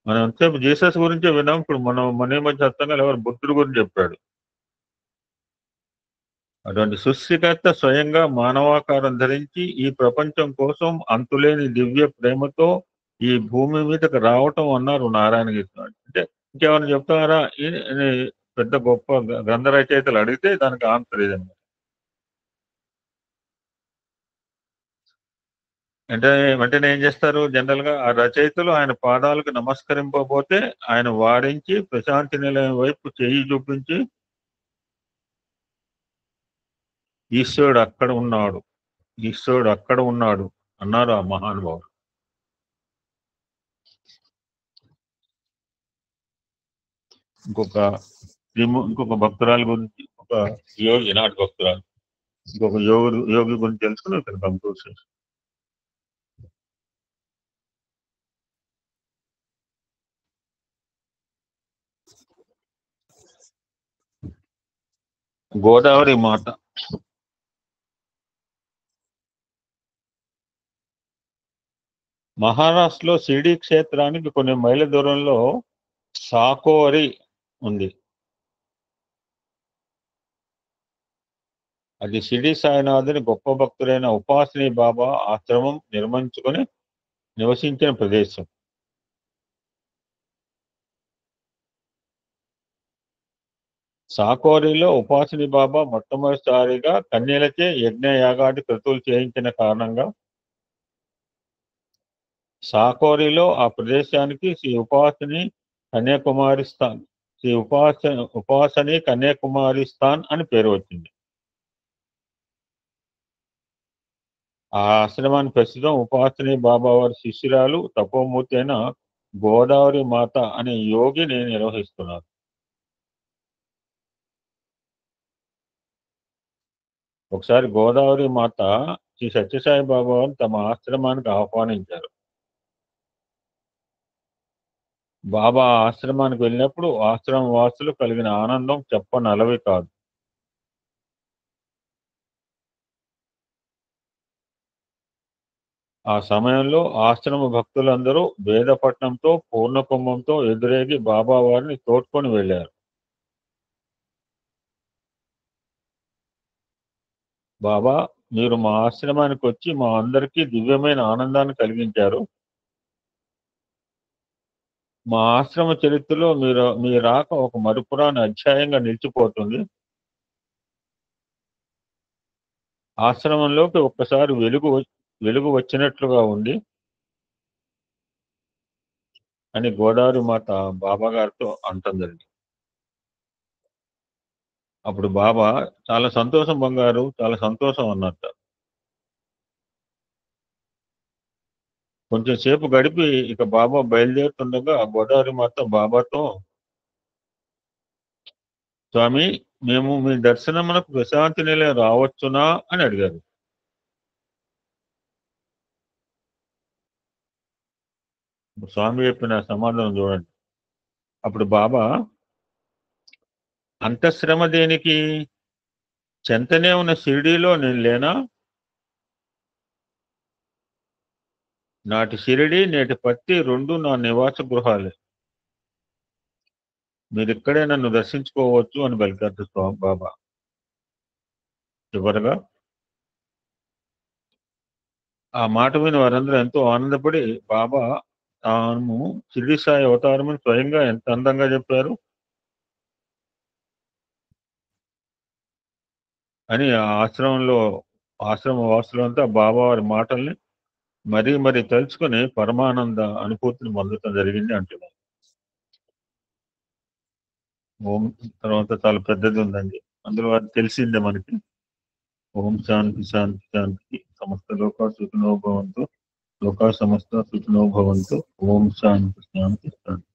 మనం ఎంతసేపు జీసస్ గురించే విన్నాం. ఇప్పుడు మన మధ్య అర్థంగా ఎవరు బుద్ధుడి గురించి చెప్పాడు. అటువంటి సృష్టికర్త స్వయంగా మానవాకారం ధరించి ఈ ప్రపంచం కోసం అంతులేని దివ్య ప్రేమతో ఈ భూమి మీదకి రావటం అన్నారు నారాయణ గీత. అంటే ఇంకేమైనా చెప్తారా? పెద్ద గొప్ప గ్రంథ రచయితలు అడిగితే దానికి ఆన్సర్ ఇదన్నమాట. వెంటనే ఏం చేస్తారు? జనరల్ గా ఆ రచయితలు ఆయన పాదాలకు నమస్కరింపబోతే ఆయన వారించి ప్రశాంతి నిలయం వైపు చేయి చూపించి, ఈశ్వరుడు అక్కడ ఉన్నాడు అన్నారు ఆ మహానుభావుడు. ఇంకొక భక్తురాలు గురించి, ఒక యోగి, నాటి భక్తురాలు, ఇంకొక యోగి గురించి తెలుసుకుని ఇక్కడ కంక్లూడ్ చేసి, గోదావరి మాత. మహారాష్ట్రలో షిరిడి క్షేత్రానికి కొన్ని మైళ్ళ దూరంలో సాకోరి ఉంది. అది షిరిడి సాయినాథుని గొప్ప భక్తుడైన ఉపాసిని బాబా ఆశ్రమం నిర్మించుకొని నివసించిన ప్రదేశం. సాకోరిలో ఉపాసిని బాబా మొట్టమొదటిసారిగా కన్యలచే యజ్ఞయాగాది క్రతువులు చేయించిన కారణంగా సాకోరిలో ఆ ప్రదేశానికి శ్రీ ఉపాసని కన్యాకుమారి స్థాన్ అని పేరు వచ్చింది. ఆ ఆశ్రమాన్ని ప్రస్తుతం ఉపాసని బాబా వారి శిష్యురాలు తపోమూర్తి అయిన గోదావరి మాత అనే యోగిని నిర్వహిస్తున్నారు. ఒకసారి గోదావరి మాత శ్రీ సత్యసాయి బాబా వారిని తమ ఆశ్రమానికి ఆహ్వానించారు. బాబా ఆశ్రమానికి వెళ్ళినప్పుడు ఆశ్రమ వాసులు కలిగిన ఆనందం చెప్పనలవి కాదు. ఆ సమయంలో ఆశ్రమ భక్తులందరూ వేదపట్నంతో పూర్ణకుంభంతో ఎదురేగి బాబా వారిని తోడ్కొని వెళ్ళారు. బాబా, మీరు మా ఆశ్రమానికి వచ్చి మా అందరికీ దివ్యమైన ఆనందాన్ని కలిగించారు. మా ఆశ్రమ చరిత్రలో మీ రాక ఒక మరుపురాని అధ్యాయంగా నిలిచిపోతుంది. ఆశ్రమంలోకి ఒక్కసారి వెలుగు వచ్చినట్లుగా ఉంది అని గోదావరి మాత బాబా గారితో అంటుందండి. అప్పుడు బాబా, చాలా సంతోషం బంగారు, చాలా సంతోషం అన్నట్ట. కొంచెం సేపు గడిపి ఇక బాబా బయలుదేరుతుండగా గోదావరి మాత బాబాతో, స్వామి, మేము మీ దర్శనమునకు ప్రశాంతి నిలయం రావచ్చునా అని అడిగారు. స్వామి చెప్పిన సమాధానం చూడండి. అప్పుడు బాబా, అంత శ్రమ దేనికి? చెంతనే ఉన్న షిరిడీలో నేను లేనా? నాటి షిరిడి నేటి పత్తి రెండు నా నివాస గృహాలే. మీరు ఇక్కడే నన్ను దర్శించుకోవచ్చు అని పలికారు స్వామి బాబా. చివరగా ఆ మాట విని వారందరూ ఎంతో ఆనందపడి, బాబా తాను షిరిడి సాయి అవతారమని స్వయంగా ఎంత అందంగా చెప్పారు అని ఆ ఆశ్రమ వాసులంతా బాబా వారి మాటల్ని మరీ తలుచుకొని పరమానంద అనుభూతిని పొందటం జరిగింది అంటున్నారు. ఓం తర్వాత చాలా పెద్దది ఉందండి, అందులో అది తెలిసిందే మనకి. ఓం శాంతి శాంతి శాంతి. సమస్త లోకా సుఖినో భవంతు. లోకా సమస్త సుఖినో భవంతు. ఓం శాంతి శాంతి శాంతి.